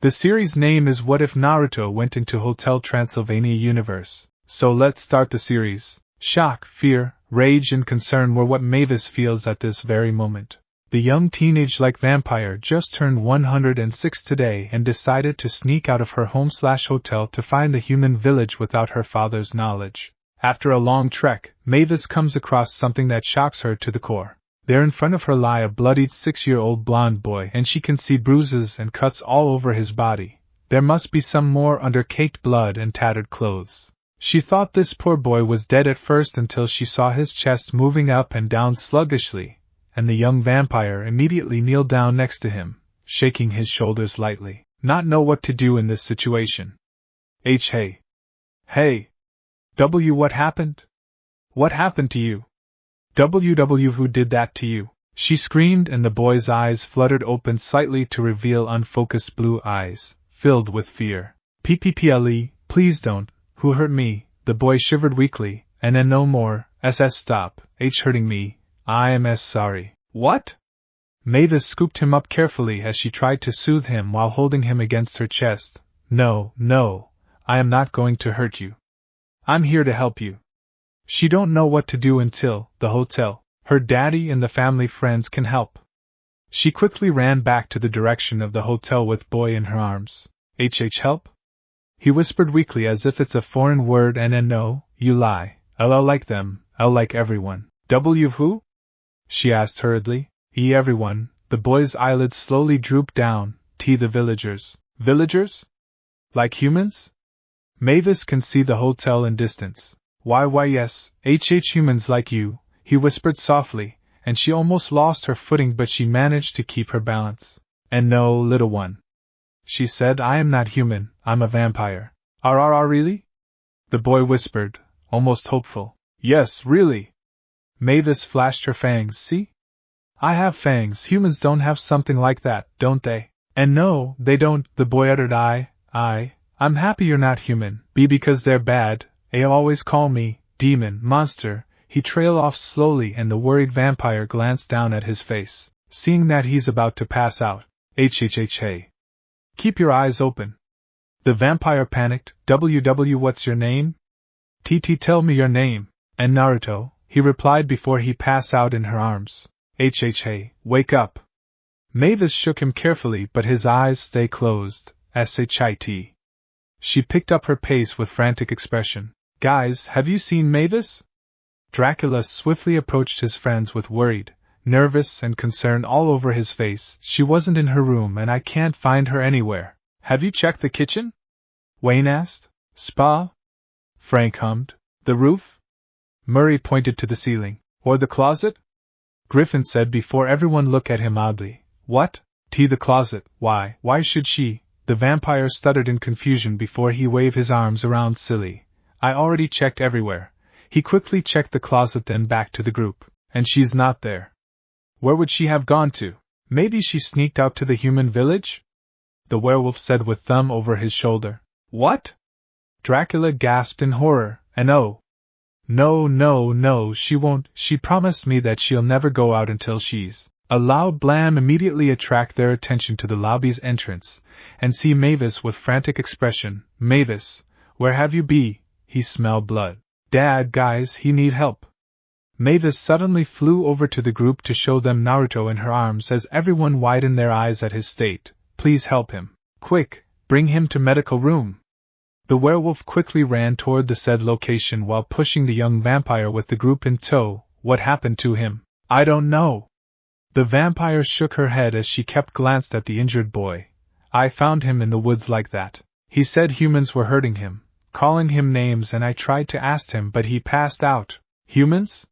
The series name is What If Naruto Went into Hotel Transylvania Universe. So let's start the series. Shock, fear, rage and concern were what Mavis feels at this very moment. The young teenage-like vampire just turned 106 today and decided to sneak out of her home/hotel to find the human village without her father's knowledge. After a long trek, Mavis comes across something that shocks her to the core. There in front of her lie a bloodied 6-year-old blonde boy, and she can see bruises and cuts all over his body. There must be some more under caked blood and tattered clothes. She thought this poor boy was dead at first until she saw his chest moving up and down sluggishly, and the young vampire immediately kneeled down next to him, shaking his shoulders lightly. Not know what to do in this situation. Hey. Hey. What happened? What happened to you? Who did that to you? She screamed, and the boy's eyes fluttered open slightly to reveal unfocused blue eyes, filled with fear. Pple, please don't. Who hurt me? The boy shivered weakly, and then no more. Stop. Hurting me. I am sorry. What? Mavis scooped him up carefully as she tried to soothe him while holding him against her chest. No, I am not going to hurt you. I'm here to help you. She don't know what to do until the hotel. Her daddy and the family friends can help. She quickly ran back to the direction of the hotel with boy in her arms. Help? He whispered weakly as if it's a foreign word. And no, you lie. I'll like them. I'll like everyone. Who? She asked hurriedly. Everyone. The boy's eyelids slowly drooped down. The villagers. Villagers? Like humans? Mavis can see the hotel in distance. Why yes, humans like you, he whispered softly, and she almost lost her footing, but she managed to keep her balance. And no, little one. She said, I am not human, I'm a vampire. Really? The boy whispered, almost hopeful. Yes, really. Mavis flashed her fangs. See? I have fangs. Humans don't have something like that, don't they? And no, they don't, the boy uttered. I'm happy you're not human, because they're bad. They always call me demon, monster. He trailed off slowly, and the worried vampire glanced down at his face, seeing that he's about to pass out. Hey. Keep your eyes open. The vampire panicked. What's your name? Tell me your name. And Naruto, he replied before he passed out in her arms. Hey, wake up. Mavis shook him carefully, but his eyes stay closed. Shit. She picked up her pace with frantic expression. Guys, have you seen Mavis? Dracula swiftly approached his friends with worried, nervous and concern all over his face. She wasn't in her room and I can't find her anywhere. Have you checked the kitchen? Wayne asked. Spa? Frank hummed. The roof? Murray pointed to the ceiling. Or the closet? Griffin said before everyone looked at him oddly. What? The closet. Why should she? The vampire stuttered in confusion before he waved his arms around silly. I already checked everywhere. He quickly checked the closet, then back to the group. And she's not there. Where would she have gone to? Maybe she sneaked out to the human village? The werewolf said with thumb over his shoulder. What? Dracula gasped in horror. And oh. No, she won't. She promised me that she'll never go out until she's. A loud blam immediately attracted their attention to the lobby's entrance, and see Mavis with frantic expression. Mavis, where have you been? He smelled blood. Dad, guys, he need help. Mavis suddenly flew over to the group to show them Naruto in her arms as everyone widened their eyes at his state. Please help him. Quick, bring him to medical room. The werewolf quickly ran toward the said location while pushing the young vampire with the group in tow. What happened to him? I don't know. The vampire shook her head as she kept glanced at the injured boy. I found him in the woods like that. He said humans were hurting him, calling him names, and I tried to ask him, but he passed out. Humans?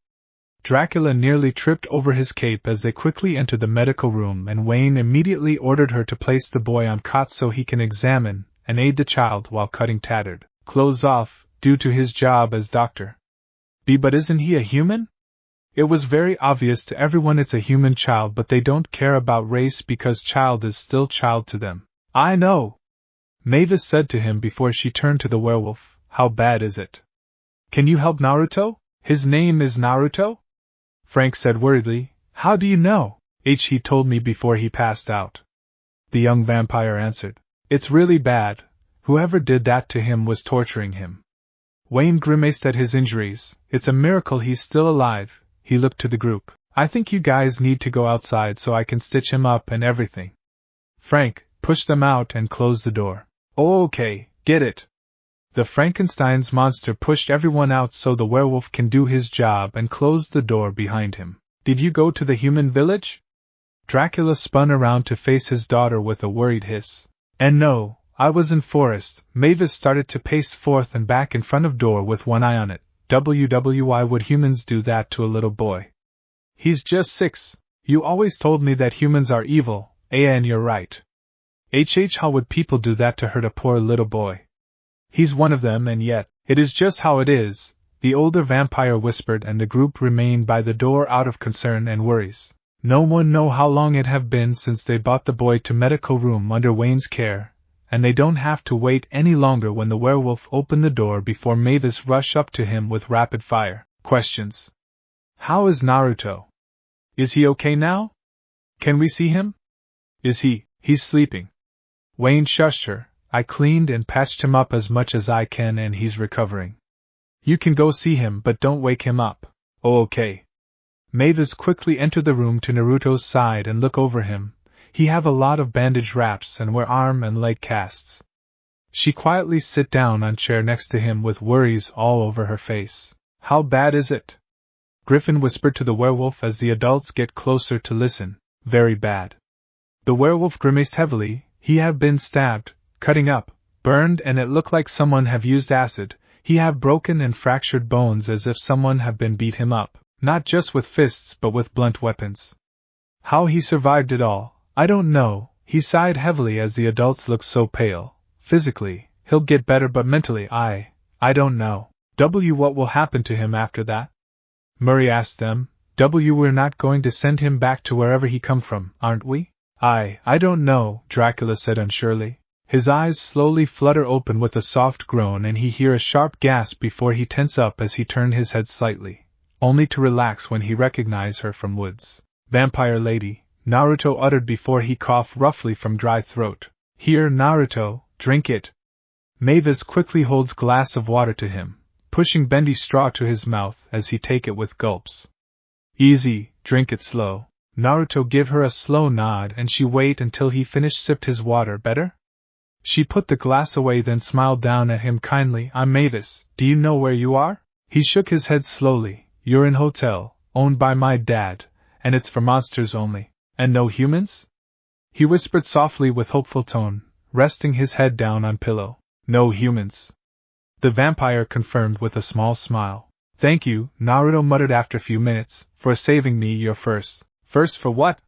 Dracula nearly tripped over his cape as they quickly entered the medical room, and Wayne immediately ordered her to place the boy on cot so he can examine and aid the child while cutting tattered clothes off, due to his job as doctor. But isn't he a human? It was very obvious to everyone it's a human child, but they don't care about race because child is still child to them. I know, Mavis said to him before she turned to the werewolf. How bad is it? Can you help Naruto? His name is Naruto? Frank said worriedly. How do you know? He told me before he passed out. The young vampire answered. It's really bad. Whoever did that to him was torturing him. Wayne grimaced at his injuries. It's a miracle he's still alive. He looked to the group. I think you guys need to go outside so I can stitch him up and everything. Frank, push them out and close the door. Oh, okay, get it. The Frankenstein's monster pushed everyone out so the werewolf can do his job and closed the door behind him. Did you go to the human village? Dracula spun around to face his daughter with a worried hiss. And no, I was in forest. Mavis started to pace forth and back in front of door with one eye on it. Why would humans do that to a little boy? He's just 6. You always told me that humans are evil, and you're right. How would people do that to hurt a poor little boy? He's one of them, and yet, it is just how it is, the older vampire whispered, and the group remained by the door out of concern and worries. No one know how long it have been since they brought the boy to medical room under Wayne's care, and they don't have to wait any longer when the werewolf opened the door before Mavis rushed up to him with rapid-fire questions. How is Naruto? Is he okay now? Can we see him? He's sleeping. Wayne shushed her. I cleaned and patched him up as much as I can and he's recovering. You can go see him but don't wake him up. Oh, okay. Mavis quickly entered the room to Naruto's side and look over him. He have a lot of bandage wraps and wear arm and leg casts. She quietly sit down on chair next to him with worries all over her face. How bad is it? Griffin whispered to the werewolf as the adults get closer to listen. Very bad. The werewolf grimaced heavily. He have been stabbed, cutting up, burned, and it looked like someone have used acid. He have broken and fractured bones as if someone have been beat him up, not just with fists but with blunt weapons. How he survived it all, I don't know. He sighed heavily as the adults looked so pale. Physically, he'll get better, but mentally, I don't know. What will happen to him after that? Murray asked them. We're not going to send him back to wherever he come from, aren't we? I don't know, Dracula said unsurely. His eyes slowly flutter open with a soft groan and he hear a sharp gasp before he tense up as he turn his head slightly, only to relax when he recognize her from woods. Vampire lady, Naruto uttered before he coughed roughly from dry throat. Here, Naruto, drink it. Mavis quickly holds glass of water to him, pushing bendy straw to his mouth as he take it with gulps. Easy, drink it slow. Naruto give her a slow nod and she wait until he finished sipped his water. Better? She put the glass away then smiled down at him kindly. I'm Mavis, do you know where you are? He shook his head slowly. You're in hotel, owned by my dad, and it's for monsters only. And no humans? He whispered softly with hopeful tone, resting his head down on pillow. No humans. The vampire confirmed with a small smile. Thank you, Naruto muttered after a few minutes, for saving me your first. First for what?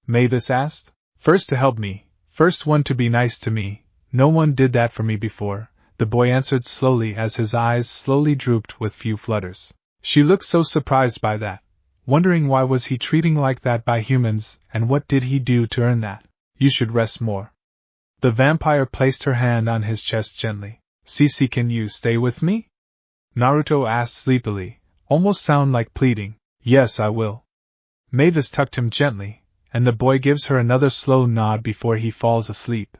Mavis asked. First to help me. First one to be nice to me. No one did that for me before, the boy answered slowly as his eyes slowly drooped with few flutters. She looked so surprised by that, wondering why was he treating like that by humans, and what did he do to earn that? You should rest more. The vampire placed her hand on his chest gently. Cece, can you stay with me? Naruto asked sleepily, almost sound like pleading. Yes, I will. Mavis tucked him gently, and the boy gives her another slow nod before he falls asleep.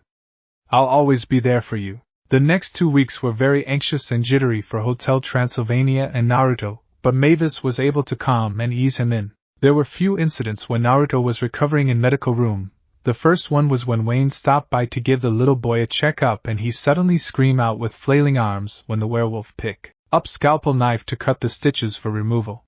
I'll always be there for you. The next 2 weeks were very anxious and jittery for Hotel Transylvania and Naruto, but Mavis was able to calm and ease him in. There were few incidents when Naruto was recovering in medical room. The first one was when Wayne stopped by to give the little boy a checkup and he suddenly screamed out with flailing arms when the werewolf picked up scalpel knife to cut the stitches for removal.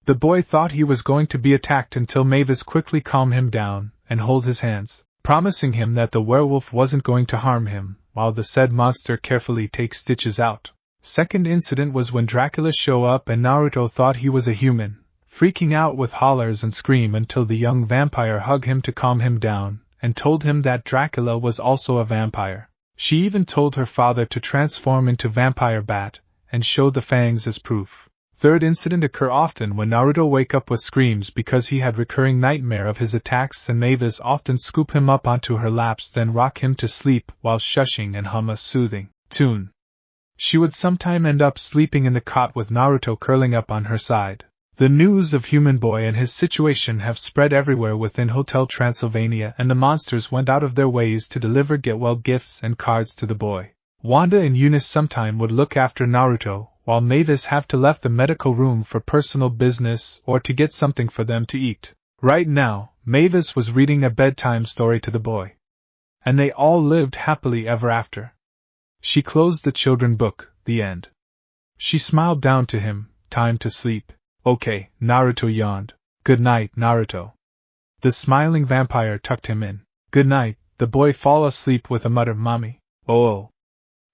The boy thought he was going to be attacked until Mavis quickly calmed him down and held his hands, promising him that the werewolf wasn't going to harm him, while the said monster carefully takes stitches out. Second incident was when Dracula showed up and Naruto thought he was a human, freaking out with hollers and scream until the young vampire hugged him to calm him down, and told him that Dracula was also a vampire. She even told her father to transform into vampire bat, and show the fangs as proof. Third incident occur often when Naruto wake up with screams because he had recurring nightmare of his attacks and Mavis often scoop him up onto her laps then rock him to sleep while shushing and hum a soothing tune. She would sometime end up sleeping in the cot with Naruto curling up on her side. The news of Human Boy and his situation have spread everywhere within Hotel Transylvania, and the monsters went out of their ways to deliver get-well gifts and cards to the boy. Wanda and Eunice sometime would look after Naruto, while Mavis have to left the medical room for personal business or to get something for them to eat. Right now, Mavis was reading a bedtime story to the boy. And they all lived happily ever after. She closed the children book, the end. She smiled down to him, time to sleep. Okay, Naruto yawned. Good night, Naruto. The smiling vampire tucked him in. Good night, the boy fall asleep with a mutter, Mommy. Oh.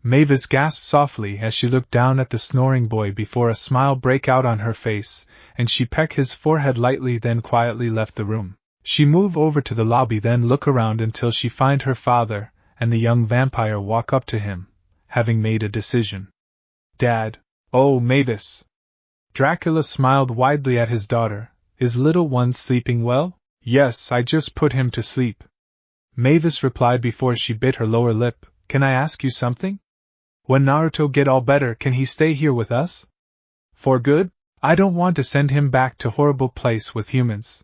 Mavis gasped softly as she looked down at the snoring boy before a smile break out on her face, and she pecked his forehead lightly, then quietly left the room. She moved over to the lobby, then look around until she find her father and the young vampire walk up to him, having made a decision. Dad. Oh, Mavis. Dracula smiled widely at his daughter. Is little one sleeping well? Yes, I just put him to sleep. Mavis replied before she bit her lower lip. Can I ask you something? When Naruto get all better, can he stay here with us? For good? I don't want to send him back to horrible place with humans.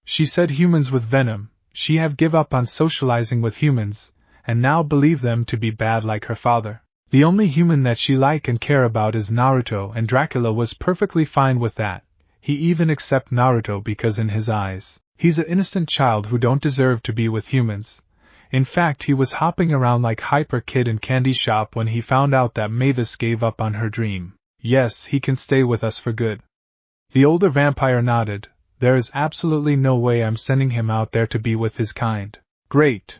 She said humans with venom. She have give up on socializing with humans, and now believe them to be bad like her father. The only human that she like and care about is Naruto, and Dracula was perfectly fine with that. He even accept Naruto because in his eyes, he's an innocent child who don't deserve to be with humans. In fact, he was hopping around like hyper kid in candy shop when he found out that Mavis gave up on her dream. Yes, he can stay with us for good. The older vampire nodded. There is absolutely no way I'm sending him out there to be with his kind. Great.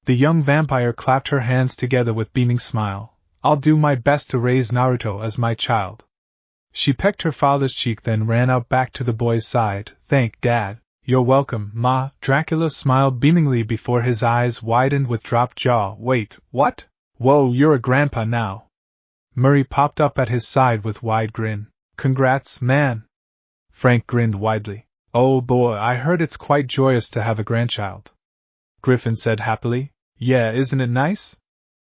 The young vampire clapped her hands together with beaming smile. I'll do my best to raise Naruto as my child. She pecked her father's cheek, then ran out back to the boy's side. Thank Dad. You're welcome, Ma. Dracula smiled beamingly before his eyes widened with dropped jaw. Wait, what? Whoa, you're a grandpa now. Murray popped up at his side with wide grin. Congrats, man. Frank grinned widely. Oh boy, I heard it's quite joyous to have a grandchild. Griffin said happily. Yeah, isn't it nice?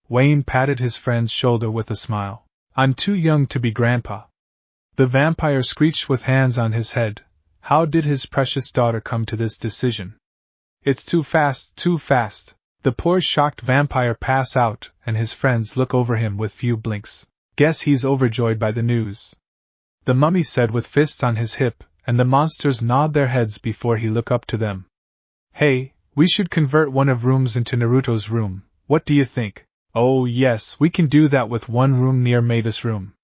Wayne patted his friend's shoulder with a smile. I'm too young to be grandpa. The vampire screeched with hands on his head. How did his precious daughter come to this decision? It's too fast, too fast. The poor shocked vampire pass out, and his friends look over him with few blinks. Guess he's overjoyed by the news. The mummy said with fist on his hip, and the monsters nod their heads before he look up to them. Hey, we should convert one of rooms into Naruto's room. What do you think? Oh yes, we can do that with one room near Mavis' room.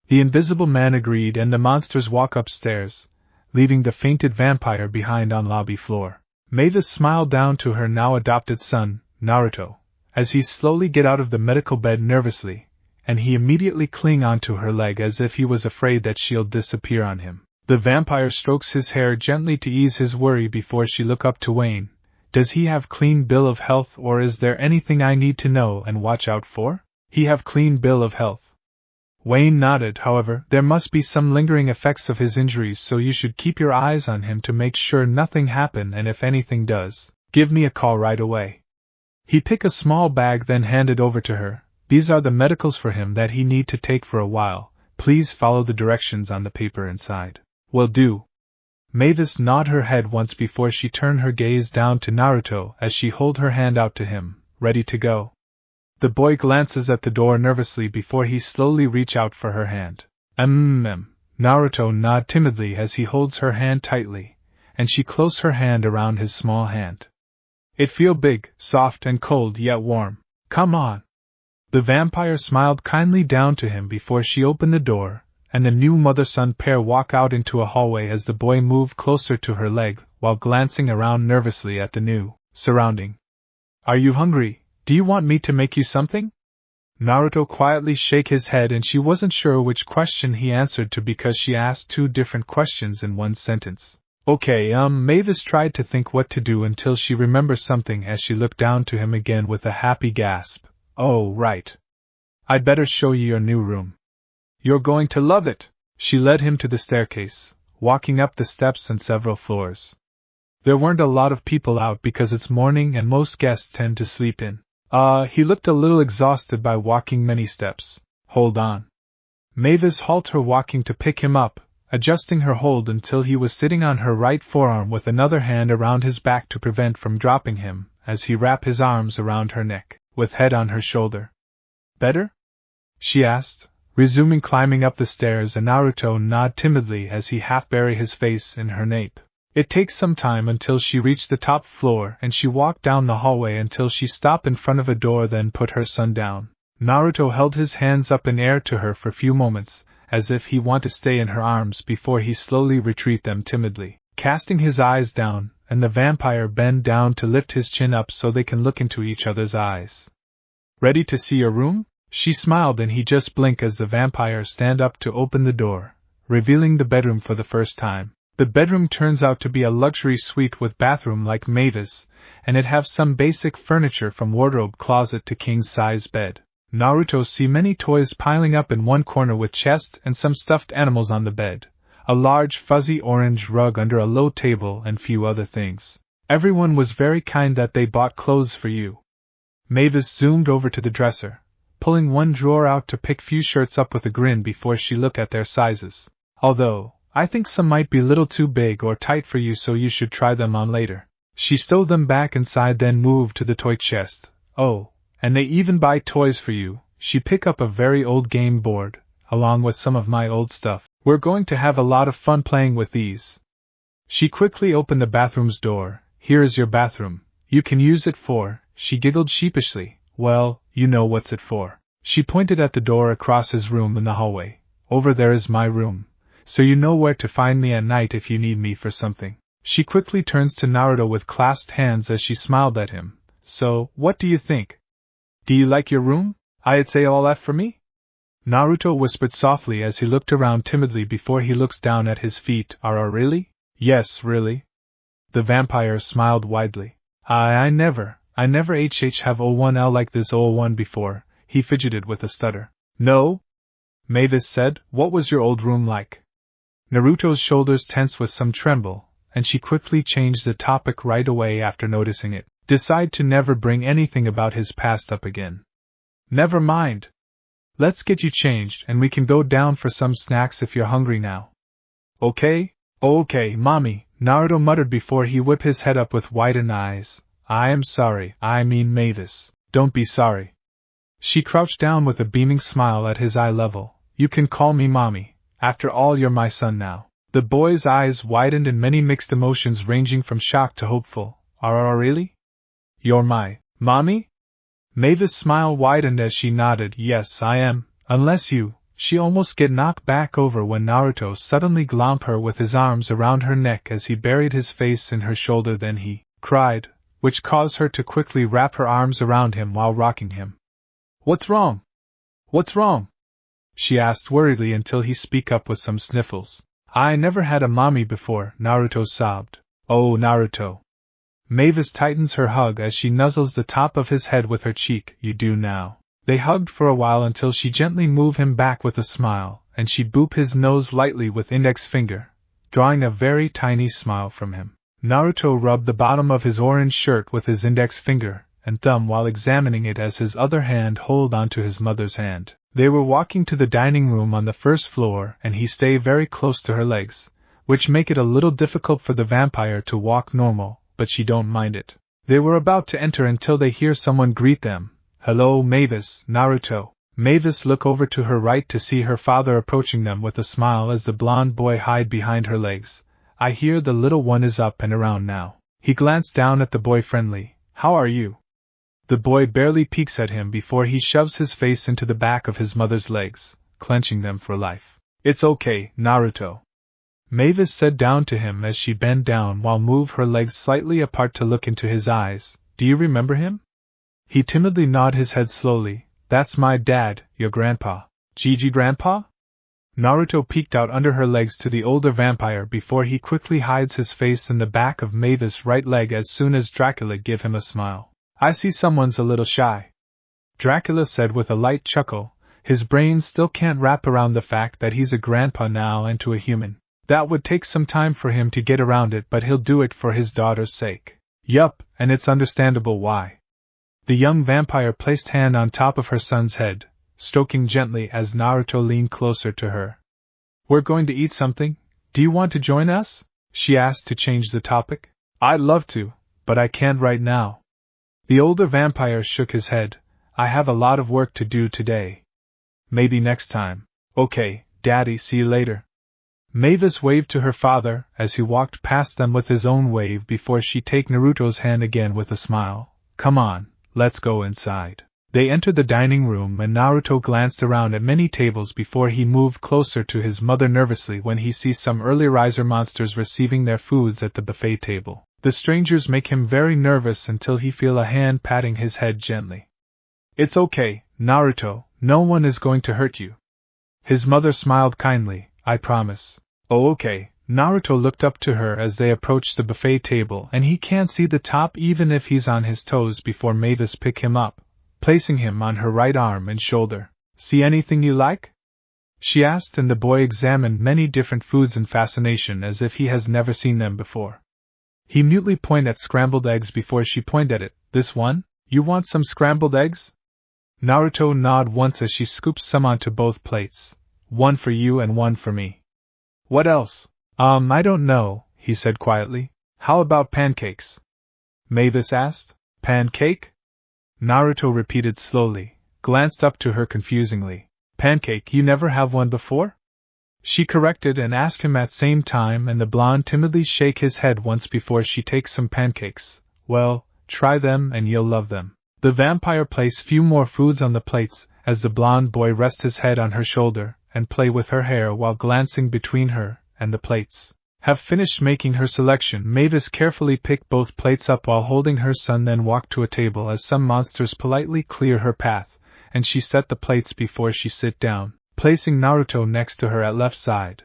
The invisible man agreed, and the monsters walk upstairs, leaving the fainted vampire behind on lobby floor. Mavis smiled down to her now adopted son, Naruto, as he slowly get out of the medical bed nervously, and he immediately cling onto her leg as if he was afraid that she'll disappear on him. The vampire strokes his hair gently to ease his worry before she look up to Wayne. Does he have clean bill of health, or is there anything I need to know and watch out for? He have clean bill of health. Wayne nodded. However, there must be some lingering effects of his injuries, so you should keep your eyes on him to make sure nothing happen, and if anything does, give me a call right away. He picked a small bag, then handed over to her. These are the medicals for him that he need to take for a while. Please follow the directions on the paper inside. Will do. Mavis nodded her head once before she turned her gaze down to Naruto as she held her hand out to him, ready to go. The boy glances at the door nervously before he slowly reach out for her hand. Naruto nod timidly as he holds her hand tightly, and she close her hand around his small hand. It feel big, soft and cold yet warm. Come on. The vampire smiled kindly down to him before she opened the door, and the new mother-son pair walk out into a hallway as the boy moved closer to her leg while glancing around nervously at the new surrounding. Are you hungry? Do you want me to make you something? Naruto quietly shake his head, and she wasn't sure which question he answered to because she asked two different questions in one sentence. Okay, Mavis tried to think what to do until she remembered something as she looked down to him again with a happy gasp. Oh, right. I'd better show you your new room. You're going to love it. She led him to the staircase, walking up the steps and several floors. There weren't a lot of people out because it's morning and most guests tend to sleep in. He looked a little exhausted by walking many steps. Hold on. Mavis halted her walking to pick him up, adjusting her hold until he was sitting on her right forearm with another hand around his back to prevent from dropping him, as he wrapped his arms around her neck, with head on her shoulder. Better? She asked, resuming climbing up the stairs, and Naruto nodded timidly as he half buried his face in her nape. It takes some time until she reached the top floor, and she walked down the hallway until she stopped in front of a door, then put her son down. Naruto held his hands up in air to her for a few moments, as if he wanted to stay in her arms before he slowly retrieved them timidly, casting his eyes down, and the vampire bent down to lift his chin up so they can look into each other's eyes. Ready to see your room? She smiled, and he just blinked as the vampire stand up to open the door, revealing the bedroom for the first time. The bedroom turns out to be a luxury suite with bathroom like Mavis, and it have some basic furniture from wardrobe closet to king-size bed. Naruto see many toys piling up in one corner with chest and some stuffed animals on the bed, a large fuzzy orange rug under a low table, and few other things. Everyone was very kind that they bought clothes for you. Mavis zoomed over to the dresser, pulling one drawer out to pick few shirts up with a grin before she looked at their sizes. Although, I think some might be a little too big or tight for you, so you should try them on later. She stowed them back inside, then moved to the toy chest. Oh, and they even buy toys for you. She picked up a very old game board, along with some of my old stuff. We're going to have a lot of fun playing with these. She quickly opened the bathroom's door. Here is your bathroom. You can use it for, she giggled sheepishly. Well, you know what's it for. She pointed at the door across his room in the hallway. Over there is my room. So you know where to find me at night if you need me for something. She quickly turns to Naruto with clasped hands as she smiled at him. So, what do you think? Do you like your room? I'd say all that for me? Naruto whispered softly as he looked around timidly before he looks down at his feet. Really? Yes, really. The vampire smiled widely. I never have O1L like this O1 before, he fidgeted with a stutter. No? Mavis said, what was your old room like? Naruto's shoulders tensed with some tremble, and she quickly changed the topic right away after noticing it. Decide to never bring anything about his past up again. Never mind. Let's get you changed and we can go down for some snacks if you're hungry now. Okay, mommy, Naruto muttered before he whipped his head up with widened eyes. I am sorry, I mean Mavis, don't be sorry. She crouched down with a beaming smile at his eye level. You can call me mommy. After all, you're my son now. The boy's eyes widened in many mixed emotions ranging from shock to hopeful. Really? You're my mommy? Mavis' smile widened as she nodded. Yes, I am. Unless you. She almost get knocked back over when Naruto suddenly glommed her with his arms around her neck as he buried his face in her shoulder. Then he cried, which caused her to quickly wrap her arms around him while rocking him. What's wrong? What's wrong? She asked worriedly until he spoke up with some sniffles. I never had a mommy before, Naruto sobbed. Oh, Naruto. Mavis tightens her hug as she nuzzles the top of his head with her cheek. You do now. They hugged for a while until she gently moved him back with a smile, and she booped his nose lightly with index finger, drawing a very tiny smile from him. Naruto rubbed the bottom of his orange shirt with his index finger and thumb while examining it as his other hand held onto his mother's hand. They were walking to the dining room on the first floor, and he stayed very close to her legs, which make it a little difficult for the vampire to walk normal, but she don't mind it. They were about to enter until they hear someone greet them. Hello, Mavis, Naruto. Mavis looked over to her right to see her father approaching them with a smile as the blonde boy hid behind her legs. I hear the little one is up and around now. He glanced down at the boy friendly. How are you? The boy barely peeks at him before he shoves his face into the back of his mother's legs, clenching them for life. It's okay, Naruto. Mavis said down to him as she bent down while moved her legs slightly apart to look into his eyes. Do you remember him? He timidly nodded his head slowly. That's my dad, your grandpa. Gigi grandpa? Naruto peeked out under her legs to the older vampire before he quickly hides his face in the back of Mavis' right leg as soon as Dracula give him a smile. I see someone's a little shy. Dracula said with a light chuckle. His brain still can't wrap around the fact that he's a grandpa now and to a human. That would take some time for him to get around it, but he'll do it for his daughter's sake. Yup, and it's understandable why. The young vampire placed hand on top of her son's head, stroking gently as Naruto leaned closer to her. We're going to eat something. Do you want to join us? She asked to change the topic. I'd love to, but I can't right now. The older vampire shook his head. I have a lot of work to do today. Maybe next time. Okay, Daddy, see you later. Mavis waved to her father as he walked past them with his own wave before she took Naruto's hand again with a smile. Come on, let's go inside. They entered the dining room and Naruto glanced around at many tables before he moved closer to his mother nervously when he sees some early riser monsters receiving their foods at the buffet table. The strangers make him very nervous until he feels a hand patting his head gently. It's okay, Naruto, no one is going to hurt you. His mother smiled kindly, I promise. Oh okay. Naruto looked up to her as they approached the buffet table and he can't see the top even if he's on his toes before Mavis picked him up, placing him on her right arm and shoulder. See anything you like? She asked and the boy examined many different foods in fascination as if he has never seen them before. He mutely pointed at scrambled eggs before she pointed at it. This one? You want some scrambled eggs? Naruto nodded once as she scooped some onto both plates. One for you and one for me. What else? I don't know, he said quietly. How about pancakes? Mavis asked. Pancake? Naruto repeated slowly, glanced up to her confusingly. Pancake, you never have one before? She corrected and asked him at same time and the blonde timidly shake his head once before she takes some pancakes. Well, try them and you'll love them. The vampire placed few more foods on the plates as the blonde boy rests his head on her shoulder and play with her hair while glancing between her and the plates. Have finished making her selection, Mavis carefully picked both plates up while holding her son, then walked to a table as some monsters politely clear her path, and she set the plates before she sit down, placing Naruto next to her at left side.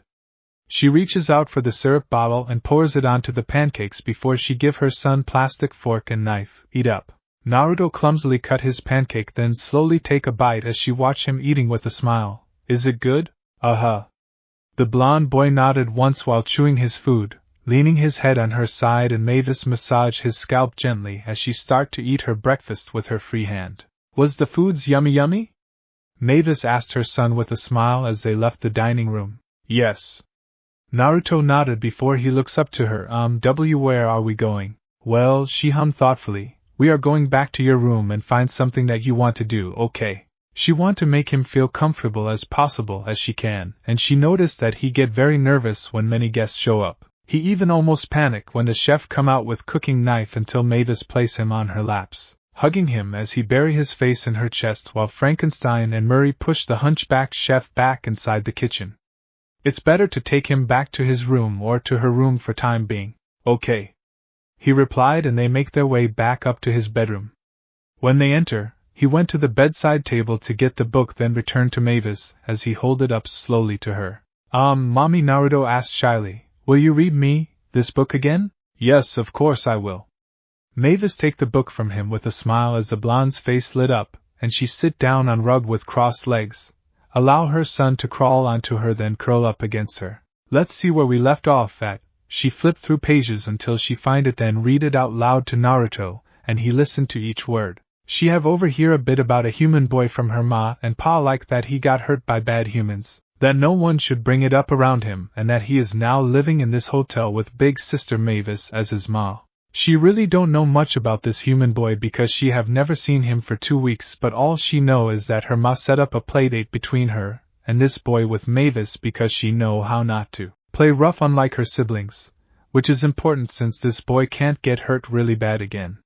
She reaches out for the syrup bottle and pours it onto the pancakes before she give her son plastic fork and knife. Eat up. Naruto clumsily cut his pancake then slowly take a bite as she watched him eating with a smile. Is it good? Uh-huh. The blonde boy nodded once while chewing his food, leaning his head on her side and Mavis massaged his scalp gently as she started to eat her breakfast with her free hand. Was the foods yummy? Mavis asked her son with a smile as they left the dining room. Yes. Naruto nodded before he looks up to her. Where are we going? Well, she hummed thoughtfully. We are going back to your room and find something that you want to do, okay? She wanted to make him feel comfortable as possible as she can, and she noticed that he get very nervous when many guests show up. He even almost panicked when the chef come out with cooking knife until Mavis placed him on her laps, hugging him as he buried his face in her chest while Frankenstein and Murray pushed the hunchbacked chef back inside the kitchen. It's better to take him back to his room or to her room for time being. Okay. He replied and they make their way back up to his bedroom. When they enter, he went to the bedside table to get the book then returned to Mavis as he held it up slowly to her. Mommy, Naruto asked shyly, will you read me this book again? Yes, of course I will. Mavis take the book from him with a smile as the blonde's face lit up, and she sit down on rug with crossed legs, allow her son to crawl onto her then curl up against her. Let's see where we left off at. She flipped through pages until she find it then read it out loud to Naruto, and he listened to each word. She have overhear a bit about a human boy from her ma and pa like that he got hurt by bad humans, that no one should bring it up around him and that he is now living in this hotel with big sister Mavis as his ma. She really don't know much about this human boy because she have never seen him for 2 weeks, but all she know is that her ma set up a playdate between her and this boy with Mavis because she know how not to play rough unlike her siblings, which is important since this boy can't get hurt really bad again.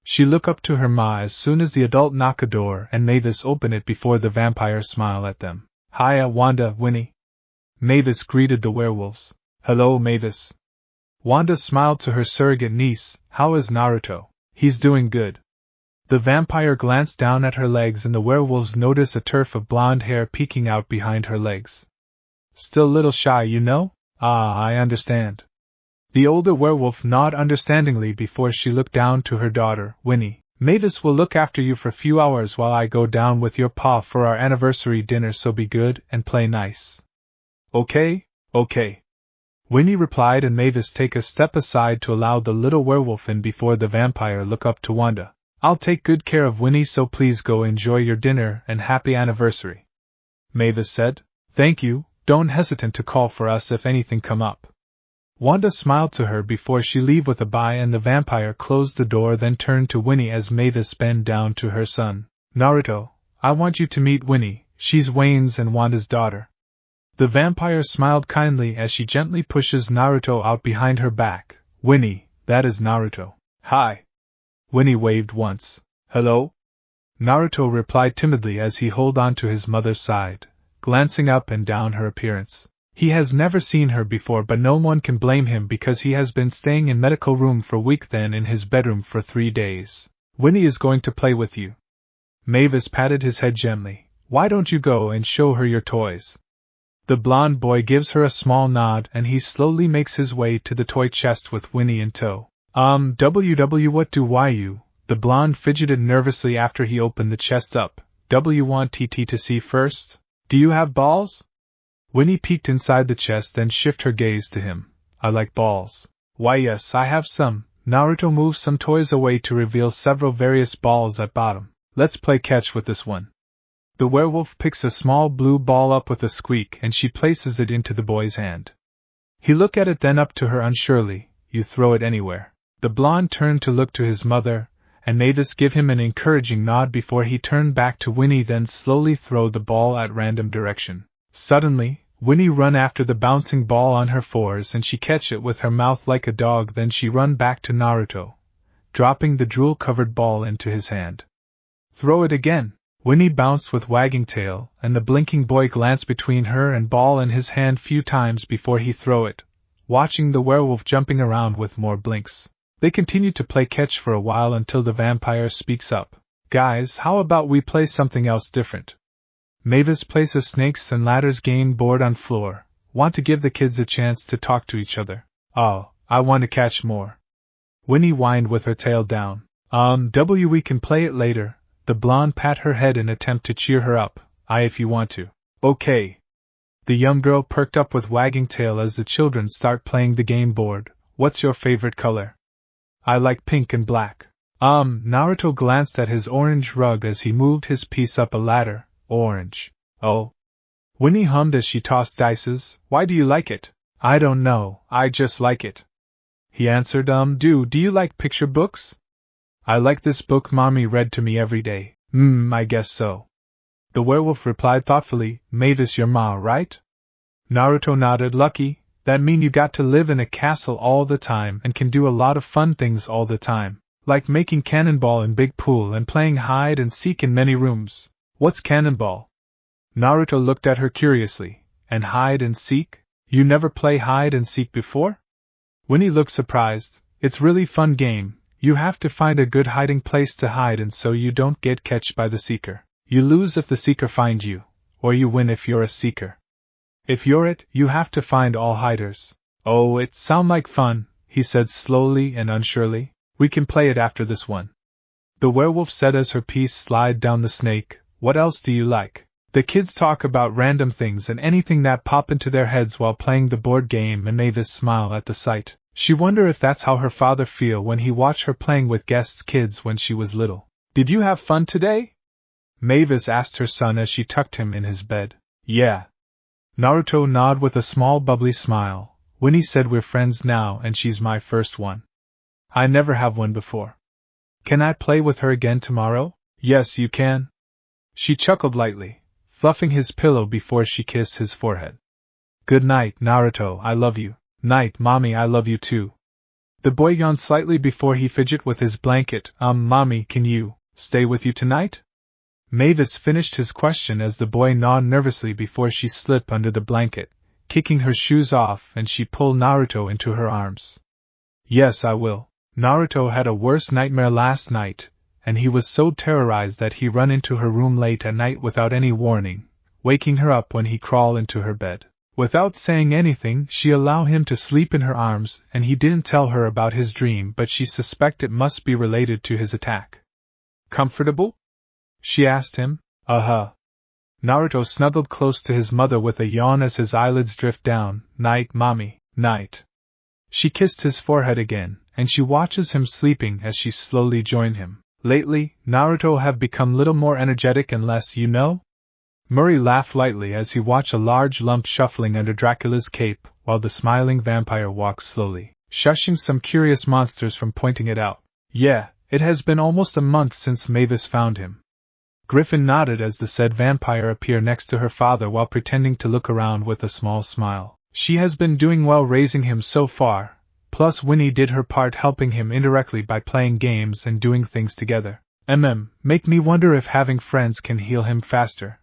She look up to her ma as soon as the adult knock a door and Mavis open it before the vampire smile at them. Hiya, Wanda, Winnie. Mavis greeted the werewolves. Hello, Mavis. Wanda smiled to her surrogate niece. How is Naruto? He's doing good. The vampire glanced down at her legs and the werewolves noticed a tuft of blonde hair peeking out behind her legs. Still a little shy, you know? Ah, I understand. The older werewolf nodded understandingly before she looked down to her daughter, Winnie. Mavis will look after you for a few hours while I go down with your pa for our anniversary dinner, so be good and play nice. Okay. Winnie replied and Mavis take a step aside to allow the little werewolf in before the vampire look up to Wanda. I'll take good care of Winnie, so please go enjoy your dinner and happy anniversary. Mavis said. Thank you, Don't hesitate to call for us if anything come up. Wanda smiled to her before she leave with a bye, and the vampire closed the door, then turned to Winnie as Mavis bent down to her son. Naruto, I want you to meet Winnie, she's Wayne's and Wanda's daughter. The vampire smiled kindly as she gently pushes Naruto out behind her back. Winnie, that is Naruto. Hi. Winnie waved once. Hello? Naruto replied timidly as he held on to his mother's side, glancing up and down her appearance. He has never seen her before, but no one can blame him because he has been staying in medical room for a week, then in his bedroom for 3 days. Winnie is going to play with you. Mavis patted his head gently. Why don't you go and show her your toys? The blonde boy gives her a small nod and he slowly makes his way to the toy chest with Winnie in tow. What do you? The blonde fidgeted nervously after he opened the chest up. Want TT to see first? Do you have balls? Winnie peeked inside the chest, then shifted her gaze to him. I like balls. Why yes, I have some. Naruto moves some toys away to reveal several various balls at bottom. Let's play catch with this one. The werewolf picks a small blue ball up with a squeak and she places it into the boy's hand. He looked at it, then up to her unsurely. You throw it anywhere. The blonde turned to look to his mother, and Mavis give him an encouraging nod before he turned back to Winnie, then slowly throw the ball at random direction. Suddenly, Winnie run after the bouncing ball on her fours and she catch it with her mouth like a dog, then she run back to Naruto, dropping the drool-covered ball into his hand. Throw it again. Winnie bounced with wagging tail, and the blinking boy glanced between her and ball in his hand few times before he throw it, watching the werewolf jumping around with more blinks. They continued to play catch for a while until the vampire speaks up. Guys, how about we play something else different? Mavis places snakes and ladders game board on floor. Want to give the kids a chance to talk to each other. Oh, I want to catch more. Winnie whined with her tail down. We can play it later. The blonde pat her head in attempt to cheer her up. If you want to. Okay. The young girl perked up with wagging tail as the children start playing the game board. What's your favorite color? I like pink and black. Naruto glanced at his orange rug as he moved his piece up a ladder. Orange. Oh. Winnie hummed as she tossed dices. Why do you like it? I don't know, I just like it. He answered, Do you like picture books? I like this book Mommy read to me every day. I guess so. The werewolf replied thoughtfully, Mavis your ma, right? Naruto nodded. Lucky, that mean you got to live in a castle all the time and can do a lot of fun things all the time, like making cannonball in big pool and playing hide and seek in many rooms. What's cannonball? Naruto looked at her curiously. And hide and seek? You never play hide and seek before? Winnie looked surprised. It's really fun game. You have to find a good hiding place to hide and so you don't get catched by the seeker. You lose if the seeker finds you, or you win if you're a seeker. If you're it, you have to find all hiders. Oh, it sounds like fun, he said slowly and unsurely. We can play it after this one. The werewolf said as her piece slid down the snake. What else do you like? The kids talk about random things and anything that pop into their heads while playing the board game, and Mavis smiled at the sight. She wondered if that's how her father feel when he watched her playing with guests' kids when she was little. Did you have fun today? Mavis asked her son as she tucked him in his bed. Yeah. Naruto nodded with a small bubbly smile. Winnie said we're friends now and she's my first one. I never have one before. Can I play with her again tomorrow? Yes, you can. She chuckled lightly, fluffing his pillow before she kissed his forehead. Good night, Naruto, I love you. Night, Mommy, I love you too. The boy yawned slightly before he fidgeted with his blanket. Mommy, can you stay with you tonight? Mavis finished his question as the boy gnawed nervously before she slipped under the blanket, kicking her shoes off, and she pulled Naruto into her arms. Yes, I will. Naruto had a worse nightmare last night, and he was so terrorized that he ran into her room late at night without any warning, waking her up when he crawled into her bed. Without saying anything, she allowed him to sleep in her arms, and he didn't tell her about his dream, but she suspected it must be related to his attack. Comfortable? She asked him. Naruto snuggled close to his mother with a yawn as his eyelids drift down. Night, Mommy, night. She kissed his forehead again, and she watches him sleeping as she slowly joined him. Lately, Naruto have become little more energetic and less, Murray laughed lightly as he watched a large lump shuffling under Dracula's cape while the smiling vampire walked slowly, shushing some curious monsters from pointing it out. Yeah, it has been almost a month since Mavis found him. Griffin nodded as the said vampire appeared next to her father while pretending to look around with a small smile. She has been doing well raising him so far, plus Winnie did her part helping him indirectly by playing games and doing things together. Make me wonder if having friends can heal him faster.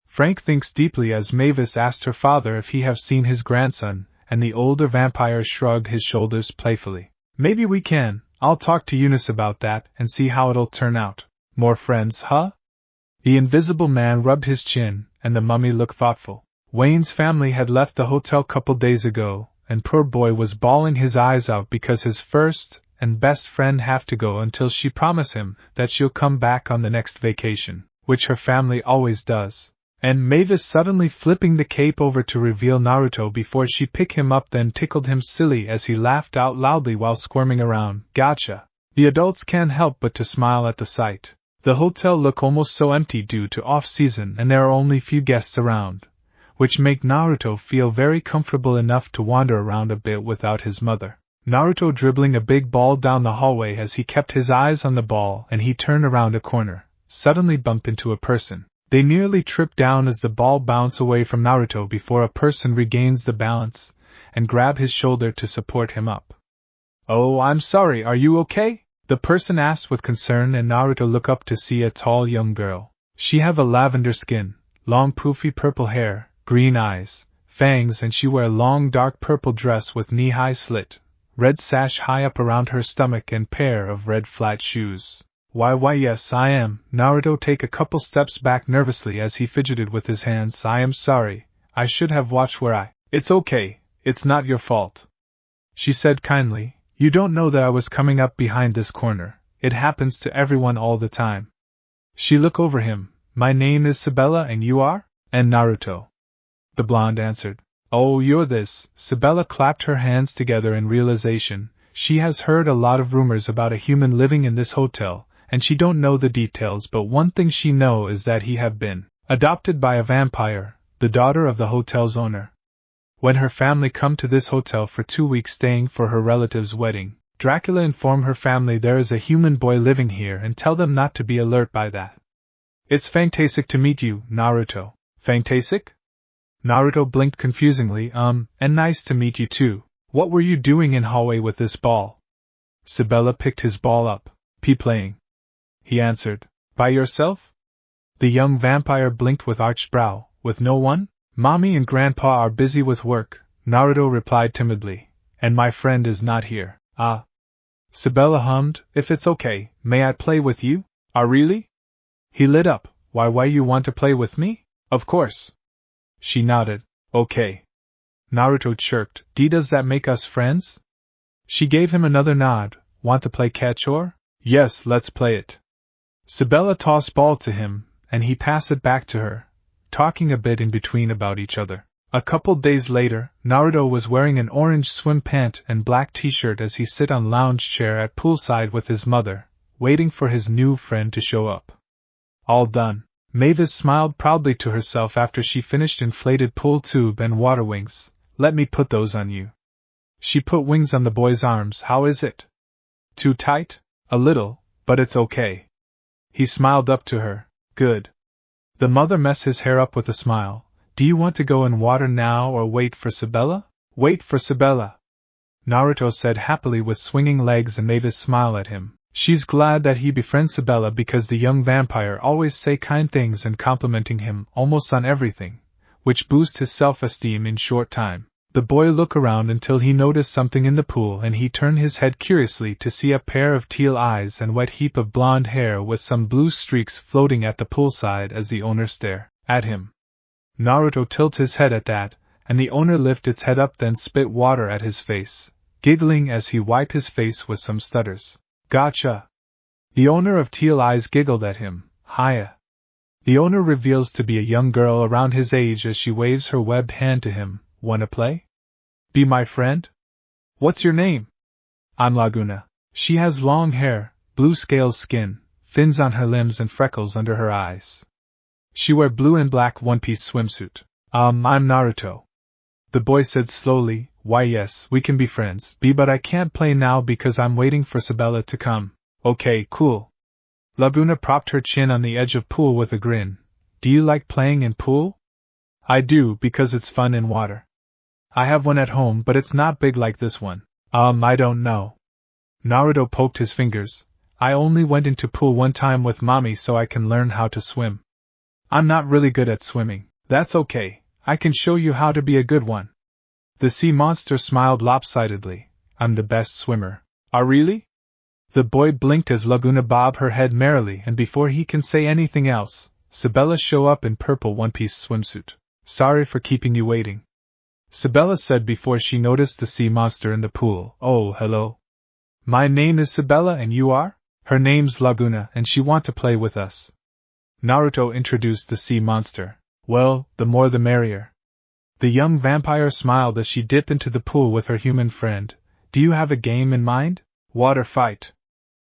Frank thinks deeply as Mavis asked her father if he have seen his grandson, and the older vampire shrugged his shoulders playfully. Maybe we can. I'll talk to Eunice about that and see how it'll turn out. More friends, huh? The invisible man rubbed his chin, and the mummy looked thoughtful. Wayne's family had left the hotel couple days ago, and poor boy was bawling his eyes out because his first and best friend have to go until she promised him that she'll come back on the next vacation, which her family always does. And Mavis suddenly flipping the cape over to reveal Naruto before she picked him up then tickled him silly as he laughed out loudly while squirming around. Gotcha. The adults can't help but to smile at the sight. The hotel looked almost so empty due to off-season and there are only few guests around, which make Naruto feel very comfortable enough to wander around a bit without his mother. Naruto dribbling a big ball down the hallway as he kept his eyes on the ball and he turned around a corner, suddenly bumped into a person. They nearly trip down as the ball bounces away from Naruto before a person regains the balance and grab his shoulder to support him up. Oh, I'm sorry, are you okay? The person asked with concern and Naruto looked up to see a tall young girl. She have a lavender skin, long poofy purple hair, green eyes, fangs and she wear a long dark purple dress with knee-high slit, red sash high up around her stomach and pair of red flat shoes. Why yes I am. Naruto take a couple steps back nervously as he fidgeted with his hands. I am sorry, I should have watched where I... It's okay, it's not your fault. She said kindly, you don't know that I was coming up behind this corner, it happens to everyone all the time. She looked over him, my name is Sabella and you are? And Naruto. The blonde answered. Oh, you're this. Sabella clapped her hands together in realization. She has heard a lot of rumors about a human living in this hotel, and she don't know the details but one thing she know is that he have been adopted by a vampire, the daughter of the hotel's owner. When her family come to this hotel for 2 weeks staying for her relative's wedding, Dracula inform her family there is a human boy living here and tell them not to be alert by that. It's fantastic to meet you, Naruto. Fantastic? Naruto blinked confusingly, and nice to meet you too. What were you doing in hallway with this ball? Sabella picked his ball up. Playing. He answered. By yourself? The young vampire blinked with arched brow. With no one? Mommy and Grandpa are busy with work, Naruto replied timidly. And my friend is not here. Ah. Sabella hummed. If it's okay, may I play with you? Ah, really? He lit up. Why you want to play with me? Of course. She nodded. Okay. Naruto chirped. Does that make us friends? She gave him another nod. Want to play catch-or? Yes, let's play it. Sabella tossed ball to him, and he passed it back to her, talking a bit in between about each other. A couple days later, Naruto was wearing an orange swim pant and black t-shirt as he sit on lounge chair at Poolside with his mother, waiting for his new friend to show up. All done. Mavis smiled proudly to herself after she finished inflated pool tube and water wings. Let me put those on you. She put wings on the boy's arms. How is it? Too tight? A little, but it's okay. He smiled up to her. Good. The mother messed his hair up with a smile. Do you want to go in water now or wait for Sabella? Wait for Sabella. Naruto said happily with swinging legs and Mavis smiled at him. She's glad that he befriends Sabella because the young vampire always say kind things and complimenting him almost on everything, which boosts his self-esteem in short time. The boy looked around until he noticed something in the pool and he turned his head curiously to see a pair of teal eyes and wet heap of blonde hair with some blue streaks floating at the poolside as the owner stared at him. Naruto tilted his head at that, and the owner lifted its head up then spit water at his face, giggling as he wiped his face with some stutters. Gotcha! The owner of teal eyes giggled at him. Hiya! The owner reveals to be a young girl around his age as she waves her webbed hand to him. Wanna play? Be my friend? What's your name? I'm Laguna. She has long hair, blue scales skin, fins on her limbs and freckles under her eyes. She wear blue and black one-piece swimsuit. I'm Naruto. The boy said slowly, why yes, we can be friends, but I can't play now because I'm waiting for Sabella to come. Okay, cool. Laguna propped her chin on the edge of pool with a grin. Do you like playing in pool? I do, because it's fun in water. I have one at home, but it's not big like this one. I don't know. Naruto poked his fingers. I only went into pool one time with mommy so I can learn how to swim. I'm not really good at swimming. That's okay. I can show you how to be a good one. The sea monster smiled lopsidedly. I'm the best swimmer. Ah, really? The boy blinked as Laguna bobbed her head merrily, and before he can say anything else, Sabella show up in purple one-piece swimsuit. Sorry for keeping you waiting. Sabella said before she noticed the sea monster in the pool. Oh, hello. My name is Sabella and you are? Her name's Laguna and she want to play with us. Naruto introduced the sea monster. Well, the more the merrier. The young vampire smiled as she dipped into the pool with her human friend. Do you have a game in mind? Water fight.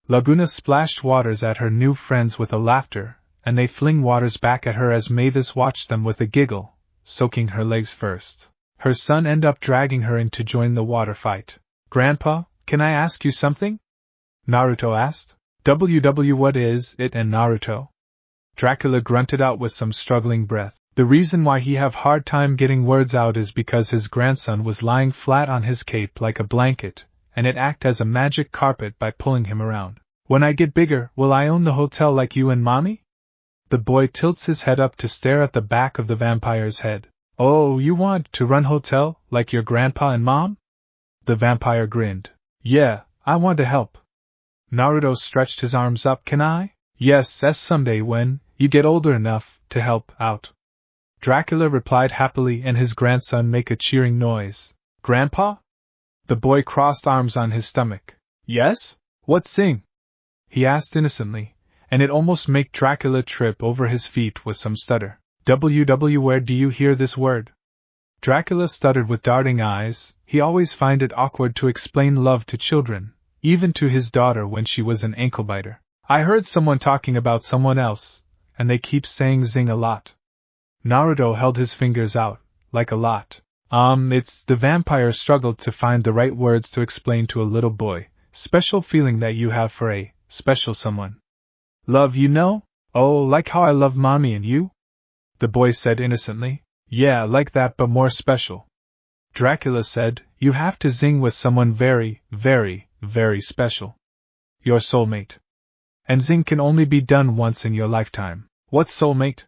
Laguna splashed waters at her new friends with a laughter, and they fling waters back at her as Mavis watched them with a giggle, soaking her legs first. Her son ended up dragging her in to join the water fight. Grandpa, can I ask you something? Naruto asked. What is it and Naruto? Dracula grunted out with some struggling breath. The reason why he have hard time getting words out is because his grandson was lying flat on his cape like a blanket, and it act as a magic carpet by pulling him around. When I get bigger, will I own the hotel like you and mommy? The boy tilts his head up to stare at the back of the vampire's head. Oh, you want to run hotel, like your grandpa and mom? The vampire grinned. Yeah, I want to help. Naruto stretched his arms up. Can I? Yes, someday when you get older enough to help out. Dracula replied happily, and his grandson make a cheering noise. Grandpa? The boy crossed arms on his stomach. Yes? What sing? He asked innocently, and it almost made Dracula trip over his feet with some stutter. Where do you hear this word? Dracula stuttered with darting eyes. He always find it awkward to explain love to children, even to his daughter when she was an ankle-biter. I heard someone talking about someone else, and they keep saying zing a lot. Naruto held his fingers out, like a lot. It's the vampire struggled to find the right words to explain to a little boy. Special feeling that you have for a special someone. Love, you know? Oh, like how I love mommy and you? The boy said innocently. Yeah, like that but more special. Dracula said, you have to zing with someone very, very, very special. Your soulmate. And zing can only be done once in your lifetime. What's soulmate?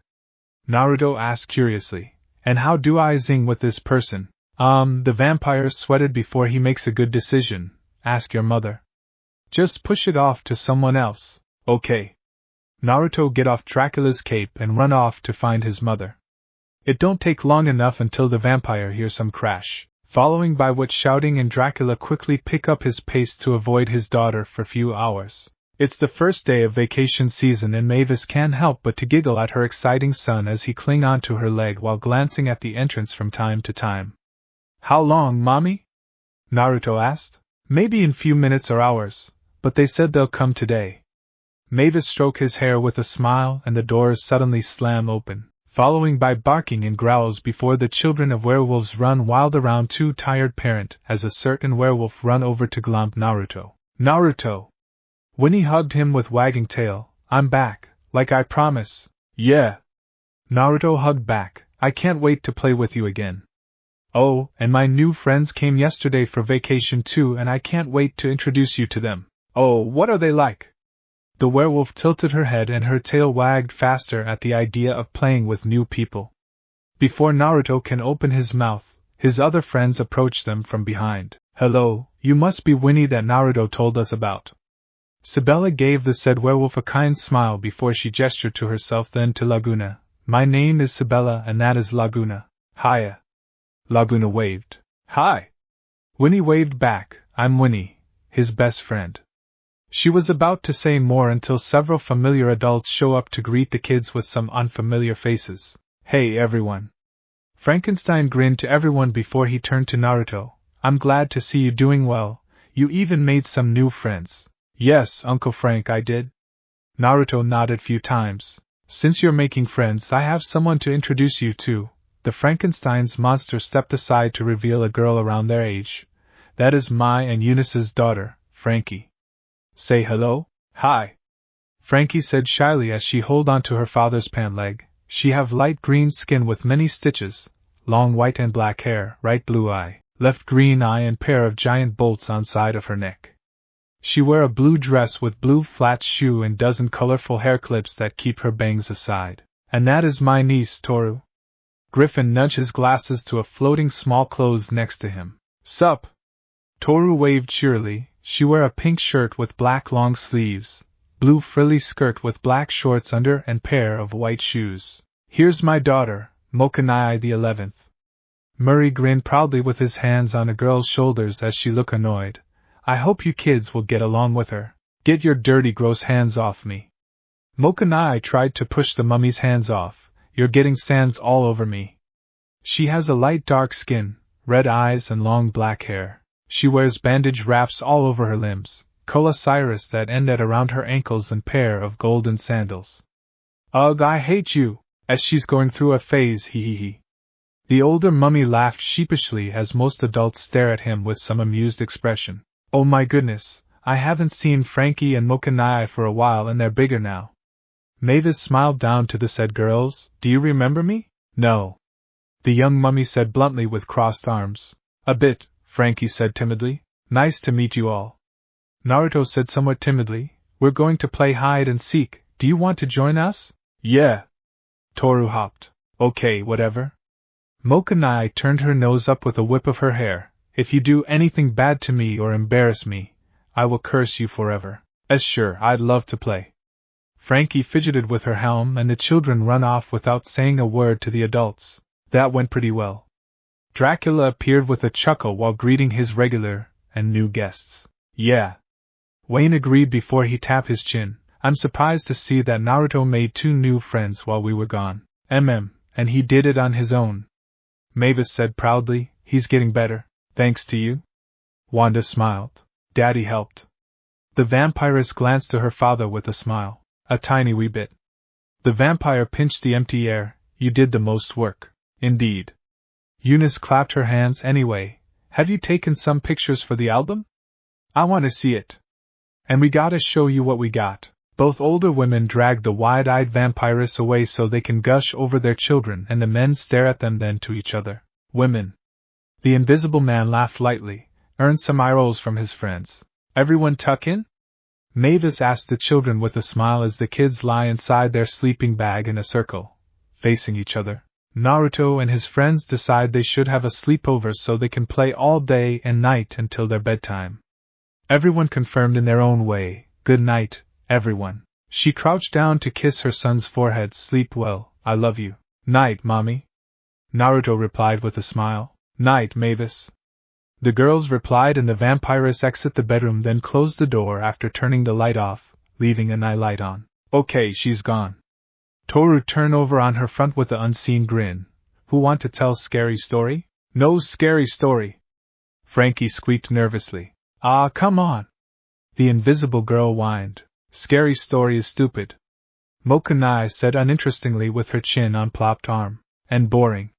Naruto asked curiously. And how do I zing with this person? The vampire sweated before he makes a good decision. Ask your mother. Just push it off to someone else. Okay. Naruto get off Dracula's cape and run off to find his mother. It don't take long enough until the vampire hears some crash, following by what shouting, and Dracula quickly pick up his pace to avoid his daughter for few hours. It's the first day of vacation season and Mavis can't help but to giggle at her exciting son as he cling onto her leg while glancing at the entrance from time to time. How long, mommy? Naruto asked. Maybe in few minutes or hours, but they said they'll come today. Mavis stroked his hair with a smile and the doors suddenly slam open, following by barking and growls before the children of werewolves run wild around too tired parent as a certain werewolf run over to glomp Naruto. Naruto! Winnie hugged him with wagging tail. I'm back, like I promise. Yeah. Naruto hugged back. I can't wait to play with you again. Oh, and my new friends came yesterday for vacation too and I can't wait to introduce you to them. Oh, what are they like? The werewolf tilted her head and her tail wagged faster at the idea of playing with new people. Before Naruto can open his mouth, his other friends approached them from behind. Hello, you must be Winnie that Naruto told us about. Sabella gave the said werewolf a kind smile before she gestured to herself, then to Laguna. My name is Sabella and that is Laguna. Hiya. Laguna waved. Hi. Winnie waved back. I'm Winnie, his best friend. She was about to say more until several familiar adults show up to greet the kids with some unfamiliar faces. Hey everyone. Frankenstein grinned to everyone before he turned to Naruto. I'm glad to see you doing well. You even made some new friends. Yes, Uncle Frank, I did. Naruto nodded few times. Since you're making friends, I have someone to introduce you to. The Frankenstein's monster stepped aside to reveal a girl around their age. That is my and Eunice's daughter, Frankie. Say hello. Hi. Frankie said shyly as she held on to her father's pant leg. She have light green skin with many stitches, long white and black hair, right blue eye, left green eye and pair of giant bolts on side of her neck. She wear a blue dress with blue flat shoe and dozen colorful hair clips that keep her bangs aside. And that is my niece, Toru. Griffin nudged his glasses to a floating small clothes next to him. Sup? Toru waved cheerily. She wear a pink shirt with black long sleeves, blue frilly skirt with black shorts under and pair of white shoes. Here's my daughter, Mokanai the 11th. Murray grinned proudly with his hands on a girl's shoulders as she looked annoyed. I hope you kids will get along with her. Get your dirty gross hands off me. Mokanai tried to push the mummy's hands off. You're getting sands all over me. She has a light dark skin, red eyes and long black hair. She wears bandage wraps all over her limbs, cola cyrus that end at around her ankles and pair of golden sandals. Ugh, I hate you, as she's going through a phase, hee. The older mummy laughed sheepishly as most adults stare at him with some amused expression. Oh my goodness, I haven't seen Frankie and Mokanai for a while and they're bigger now. Mavis smiled down to the said girls. Do you remember me? No. The young mummy said bluntly with crossed arms. A bit, Frankie said timidly. Nice to meet you all. Naruto said somewhat timidly. We're going to play hide and seek. Do you want to join us? Yeah. Toru hopped. Okay, whatever. Mokanai turned her nose up with a whip of her hair. If you do anything bad to me or embarrass me, I will curse you forever. Sure, I'd love to play. Frankie fidgeted with her helm and the children run off without saying a word to the adults. That went pretty well. Dracula appeared with a chuckle while greeting his regular and new guests. Yeah. Wayne agreed before he tapped his chin. I'm surprised to see that Naruto made 2 new friends while we were gone. And he did it on his own. Mavis said proudly, he's getting better, thanks to you. Wanda smiled. Daddy helped. The vampiress glanced to her father with a smile. A tiny wee bit. The vampire pinched the empty air. You did the most work. Indeed. Eunice clapped her hands anyway. Have you taken some pictures for the album? I want to see it. And we gotta show you what we got. Both older women dragged the wide-eyed vampiress away so they can gush over their children and the men stare at them then to each other. Women. The invisible man laughed lightly, earned some eye rolls from his friends. Everyone tuck in? Mavis asked the children with a smile as the kids lie inside their sleeping bag in a circle, facing each other. Naruto and his friends decide they should have a sleepover so they can play all day and night until their bedtime. Everyone confirmed in their own way, good night, everyone. She crouched down to kiss her son's forehead. Sleep well, I love you. Night, mommy. Naruto replied with a smile. Night, Mavis. The girls replied and the vampiress exited the bedroom then closed the door after turning the light off, leaving an eye light on. Okay, she's gone. Toru turned over on her front with an unseen grin. Who want to tell scary story? No scary story. Frankie squeaked nervously. Ah, come on. The invisible girl whined. Scary story is stupid. Mokanai said uninterestingly with her chin on plopped arm. And boring.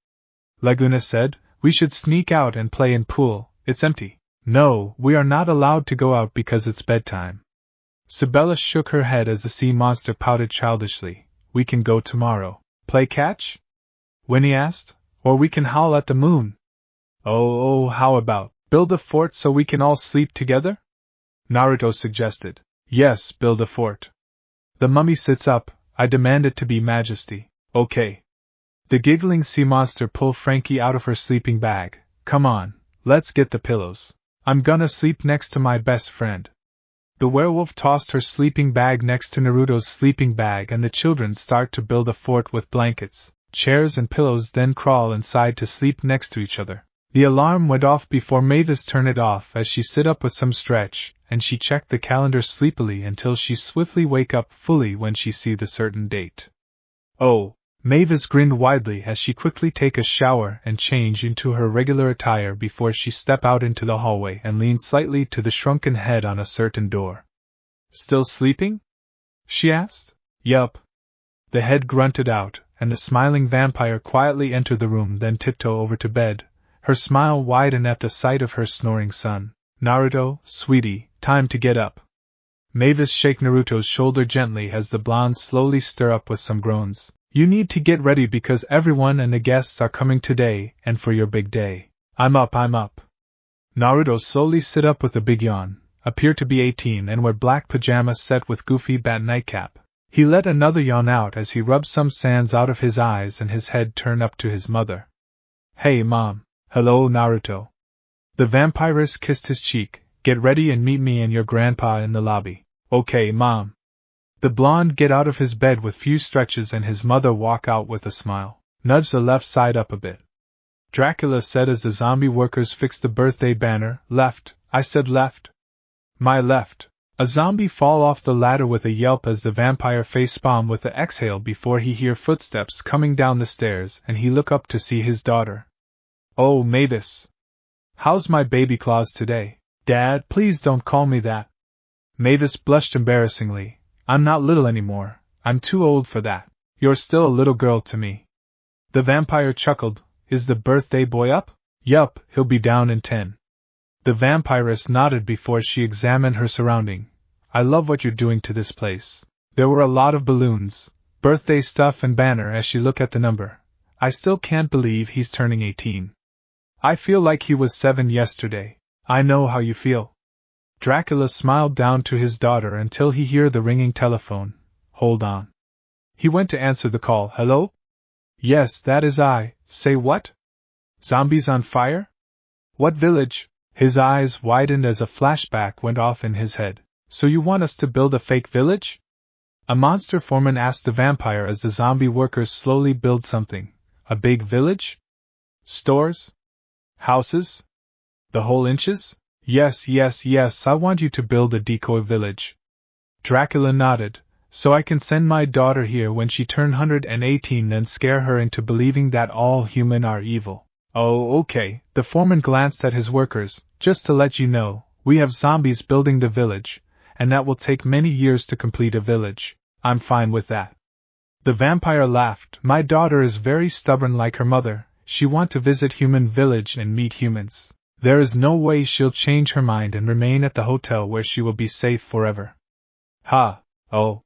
Laguna said, we should sneak out and play in pool. It's empty. No, we are not allowed to go out because it's bedtime. Sabella shook her head as the sea monster pouted childishly. We can go tomorrow. Play catch? Winnie asked. Or we can howl at the moon. Oh, how about build a fort so we can all sleep together? Naruto suggested. Yes, build a fort. The mummy sits up. I demand it to be majesty. Okay. The giggling sea monster pulled Frankie out of her sleeping bag. Come on, let's get the pillows. I'm gonna sleep next to my best friend. The werewolf tossed her sleeping bag next to Naruto's sleeping bag and the children start to build a fort with blankets, chairs and pillows then crawl inside to sleep next to each other. The alarm went off before Mavis turned it off as she sit up with some stretch, and she checked the calendar sleepily until she swiftly wake up fully when she see the certain date. Oh, Mavis grinned widely as she quickly take a shower and change into her regular attire before she step out into the hallway and lean slightly to the shrunken head on a certain door. Still sleeping? She asked. Yup. The head grunted out, and the smiling vampire quietly entered the room, then tiptoed over to bed, her smile widened at the sight of her snoring son. Naruto, sweetie, time to get up. Mavis shook Naruto's shoulder gently as the blonde slowly stirred up with some groans. You need to get ready because everyone and the guests are coming today and for your big day. I'm up. Naruto slowly sit up with a big yawn, appeared to be 18 and wear black pajamas set with goofy bat nightcap. He let another yawn out as he rubbed some sands out of his eyes and his head turned up to his mother. Hey Mom. Hello Naruto. The vampiress kissed his cheek. Get ready and meet me and your grandpa in the lobby. Okay Mom. The blonde get out of his bed with few stretches and his mother walk out with a smile. Nudge the left side up a bit. Dracula said as the zombie workers fixed the birthday banner. Left, I said left. My left. A zombie fall off the ladder with a yelp as the vampire facepalm with an exhale before he hear footsteps coming down the stairs and he look up to see his daughter. Oh Mavis. How's my baby claws today? Dad, please don't call me that. Mavis blushed embarrassingly. I'm not little anymore. I'm too old for that. You're still a little girl to me. The vampire chuckled. Is the birthday boy up? Yup, he'll be down in 10. The vampiress nodded before she examined her surrounding. I love what you're doing to this place. There were a lot of balloons, birthday stuff and banner as she looked at the number. I still can't believe he's turning 18. I feel like he was 7 yesterday. I know how you feel. Dracula smiled down to his daughter until he heard the ringing telephone. Hold on. He went to answer the call. Hello? Yes, that is I. Say what? Zombies on fire? What village? His eyes widened as a flashback went off in his head. So you want us to build a fake village? A monster foreman asked the vampire as the zombie workers slowly build something. A big village? Stores? Houses? The whole inches? Yes, I want you to build a decoy village. Dracula nodded. So I can send my daughter here when she turns 118 then scare her into believing that all human are evil. Oh, okay. The foreman glanced at his workers. Just to let you know, we have zombies building the village, and that will take many years to complete a village. I'm fine with that. The vampire laughed. My daughter is very stubborn like her mother. She want to visit human village and meet humans. There is no way she'll change her mind and remain at the hotel where she will be safe forever. Ha, oh.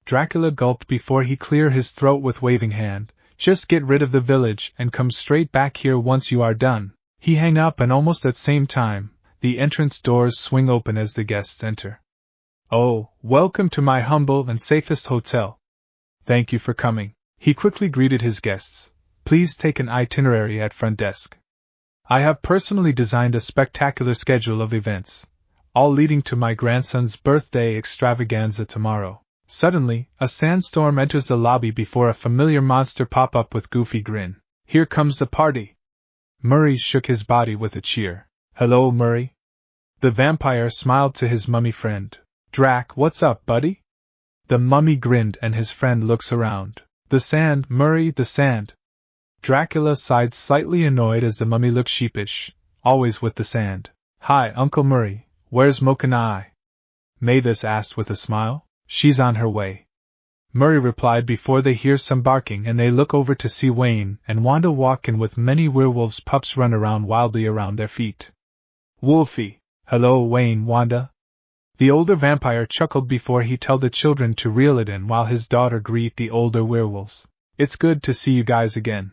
Dracula gulped before he cleared his throat with waving hand. Just get rid of the village and come straight back here once you are done. He hung up and almost at same time, the entrance doors swing open as the guests enter. Oh, welcome to my humble and safest hotel. Thank you for coming. He quickly greeted his guests. Please take an itinerary at front desk. I have personally designed a spectacular schedule of events, all leading to my grandson's birthday extravaganza tomorrow. Suddenly, a sandstorm enters the lobby before a familiar monster pop up with goofy grin. Here comes the party. Murray shook his body with a cheer. Hello, Murray. The vampire smiled to his mummy friend. Drac, what's up, buddy? The mummy grinned and his friend looks around. The sand, Murray, the sand. Dracula sighed slightly annoyed as the mummy looked sheepish, always with the sand. Hi, Uncle Murray, where's Mokanai? Mavis asked with a smile. She's on her way. Murray replied before they hear some barking and they look over to see Wayne and Wanda walk in with many werewolves pups run around wildly around their feet. Wolfie. Hello, Wayne, Wanda. The older vampire chuckled before he told the children to reel it in while his daughter greeted the older werewolves. It's good to see you guys again.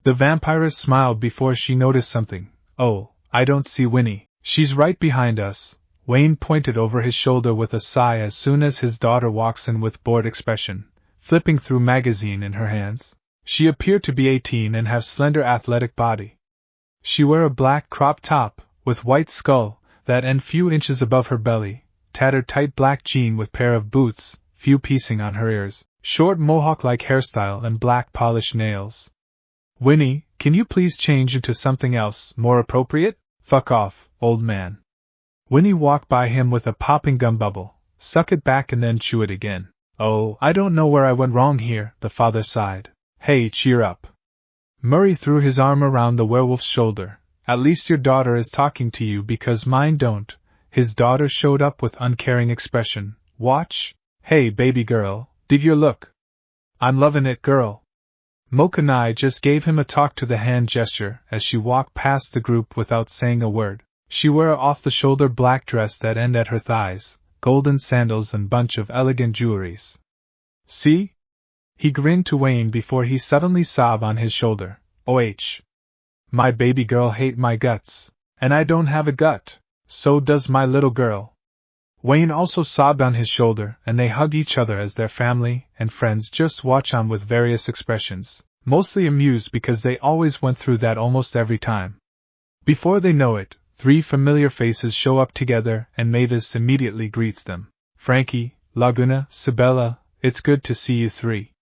The vampiress smiled before she noticed something. Oh, I don't see Winnie. She's right behind us. Wayne pointed over his shoulder with a sigh as soon as his daughter walks in with bored expression, flipping through magazine in her hands. She appeared to be 18 and have slender athletic body. She wear a black crop top, with white skull, that end few inches above her belly, tattered tight black jean with pair of boots, few piecing on her ears, short mohawk-like hairstyle and black polished nails. Winnie, can you please change into something else, more appropriate? Fuck off, old man. Winnie walked by him with a popping gum bubble, suck it back and then chew it again. Oh, I don't know where I went wrong here, the father sighed. Hey, cheer up. Murray threw his arm around the werewolf's shoulder. At least your daughter is talking to you because mine don't. His daughter showed up with uncaring expression. Watch. Hey, baby girl, did you look? I'm loving it, girl. Mokanai just gave him a talk to the hand gesture as she walked past the group without saying a word. She wore a off-the-shoulder black dress that ended at her thighs, golden sandals and bunch of elegant jewelries. See? He grinned to Wayne before he suddenly sobbed on his shoulder. OH. My baby girl hate my guts. And I don't have a gut. So does my little girl. Wayne also sobbed on his shoulder, and they hugged each other as their family and friends just watch on with various expressions, mostly amused because they always went through that almost every time. Before they know it, 3 familiar faces show up together and Mavis immediately greets them. Frankie, Laguna, Sibella, it's good to see you 3.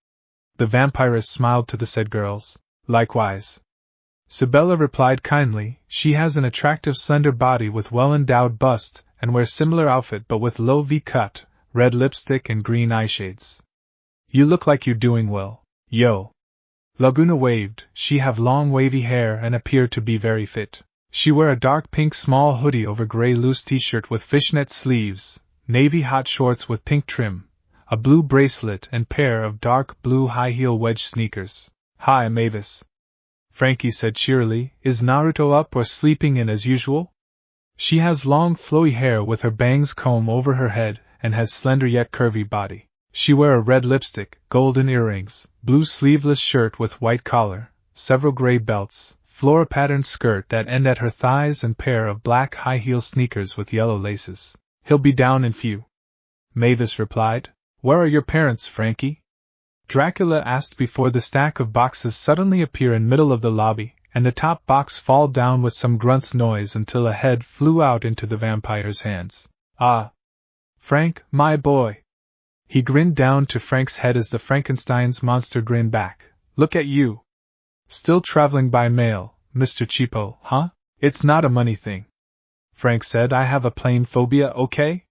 The vampiress smiled to the said girls. Likewise. Sibella replied kindly. She has an attractive slender body with well-endowed bust, and wears similar outfit but with low V-cut, red lipstick and green eyeshades. You look like you're doing well. Yo. Laguna waved. She have long wavy hair and appeared to be very fit. She wear a dark pink small hoodie over gray loose t-shirt with fishnet sleeves, navy hot shorts with pink trim, a blue bracelet and pair of dark blue high-heel wedge sneakers. Hi, Mavis. Frankie said cheerily. Is Naruto up or sleeping in as usual? She has long flowy hair with her bangs combed over her head and has slender yet curvy body. She wear a red lipstick, golden earrings, blue sleeveless shirt with white collar, several gray belts, flora-patterned skirt that end at her thighs and pair of black high-heel sneakers with yellow laces. He'll be down in few. Mavis replied. Where are your parents, Frankie? Dracula asked before the stack of boxes suddenly appear in middle of the lobby, and the top box fall down with some grunts noise until a head flew out into the vampire's hands. Ah! Frank, my boy! He grinned down to Frank's head as the Frankenstein's monster grinned back. Look at you! Still traveling by mail, Mr. Cheapo, huh? It's not a money thing. Frank said. I have a plane phobia, okay?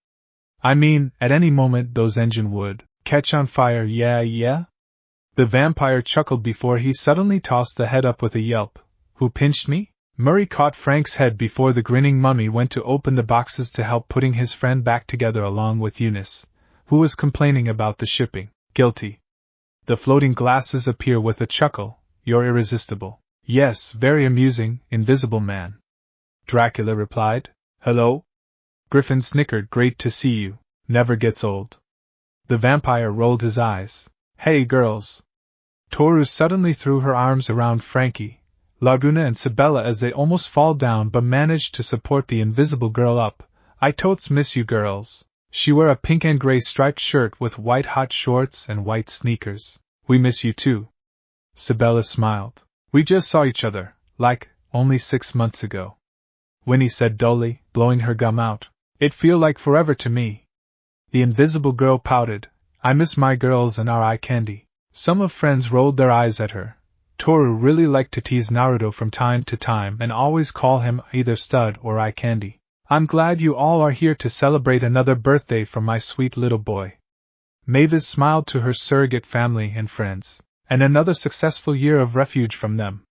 I mean, at any moment those engine would catch on fire, yeah? The vampire chuckled before he suddenly tossed the head up with a yelp. Who pinched me? Murray caught Frank's head before the grinning mummy went to open the boxes to help putting his friend back together along with Eunice, who was complaining about the shipping. Guilty. The floating glasses appear with a chuckle. You're irresistible. Yes, very amusing, invisible man. Dracula replied. Hello? Griffin snickered. Great to see you. Never gets old. The vampire rolled his eyes. Hey girls. Toru suddenly threw her arms around Frankie, Laguna and Sibella as they almost fall down but managed to support the invisible girl up. I totes miss you girls. She wear a pink and gray striped shirt with white hot shorts and white sneakers. We miss you too. Sibella smiled. We just saw each other, like, only 6 months ago. Winnie said dully, blowing her gum out. It feel like forever to me. The invisible girl pouted. I miss my girls and our eye candy. Some of friends rolled their eyes at her. Toru really liked to tease Naruto from time to time and always call him either stud or eye candy. I'm glad you all are here to celebrate another birthday for my sweet little boy. Mavis smiled to her surrogate family and friends, and another successful year of refuge from them.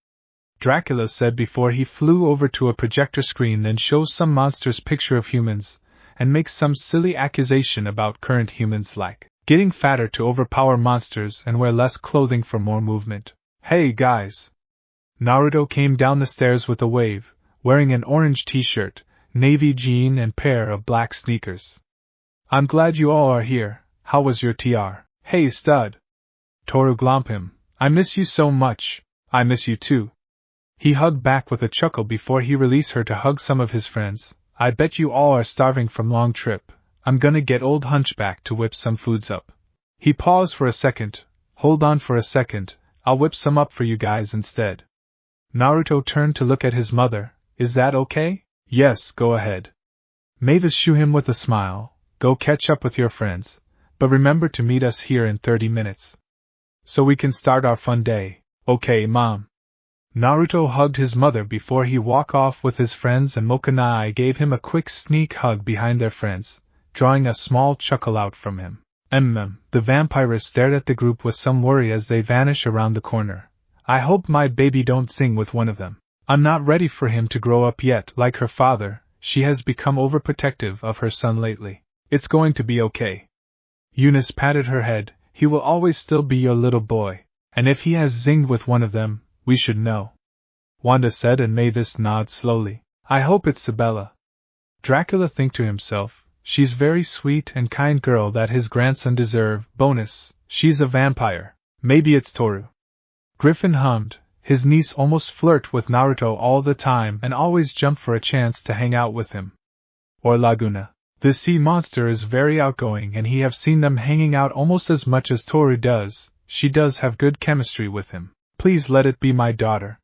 Dracula said before he flew over to a projector screen and shows some monster's picture of humans, and makes some silly accusation about current humans like getting fatter to overpower monsters and wear less clothing for more movement. Hey guys! Naruto came down the stairs with a wave, wearing an orange t-shirt, navy jean and pair of black sneakers. I'm glad you all are here. How was your TR? Hey stud! Toru glomp him. I miss you so much. I miss you too. He hugged back with a chuckle before he released her to hug some of his friends. I bet you all are starving from long trip. I'm gonna get old Hunchback to whip some foods up. He paused for a second. Hold on for a second, I'll whip some up for you guys instead. Naruto turned to look at his mother. Is that okay? Yes, go ahead. Mavis shoo him with a smile. Go catch up with your friends, but remember to meet us here in 30 minutes. So we can start our fun day. Okay, Mom. Naruto hugged his mother before he walked off with his friends and Mokanai gave him a quick sneak hug behind their friends, drawing a small chuckle out from him. The vampiress stared at the group with some worry as they vanished around the corner. I hope my baby don't sing with one of them. I'm not ready for him to grow up yet. Like her father, she has become overprotective of her son lately. It's going to be okay. Eunice patted her head. he will always still be your little boy, and if he has zinged with one of them, we should know. Wanda said, and Mavis nodded slowly. I hope it's Sibella. Dracula think to himself, she's very sweet and kind girl that his grandson deserve. Bonus, she's a vampire. Maybe it's Toru. Griffin hummed. His niece almost flirt with Naruto all the time and always jump for a chance to hang out with him. Or Laguna. The sea monster is very outgoing and he have seen them hanging out almost as much as Toru does. She does have good chemistry with him. Please let it be my daughter.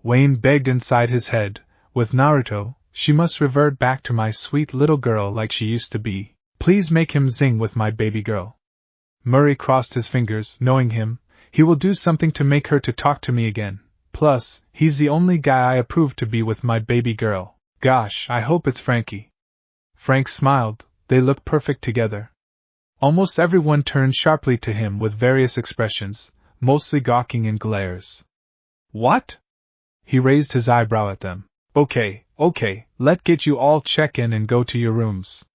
Wayne begged inside his head. With Naruto, she must revert back to my sweet little girl like she used to be. Please make him zing with my baby girl. Murray crossed his fingers, knowing him. He will do something to make her to talk to me again. Plus, he's the only guy I approve to be with my baby girl. Gosh, I hope it's Frankie. Frank smiled. They looked perfect together. Almost everyone turned sharply to him with various expressions, mostly gawking and glares. What? He raised his eyebrow at them. Okay, let get you all check in and go to your rooms.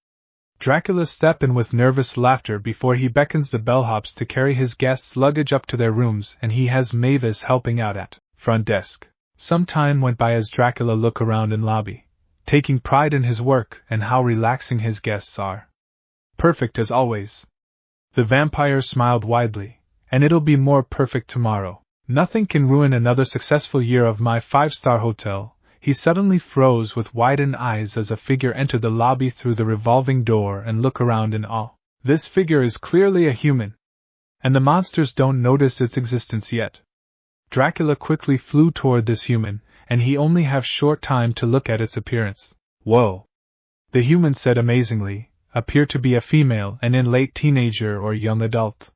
Dracula step in with nervous laughter before he beckons the bellhops to carry his guests' luggage up to their rooms, and he has Mavis helping out at front desk. Some time went by as Dracula looked around in lobby, taking pride in his work and how relaxing his guests are. Perfect as always. The vampire smiled widely. And it'll be more perfect tomorrow. Nothing can ruin another successful year of my 5-star hotel. He suddenly froze with widened eyes as a figure entered the lobby through the revolving door and looked around in awe. This figure is clearly a human. And the monsters don't notice its existence yet. Dracula quickly flew toward this human, and he only have short time to look at its appearance. Whoa! The human said amazingly, appeared to be a female and in late teenager or young adult.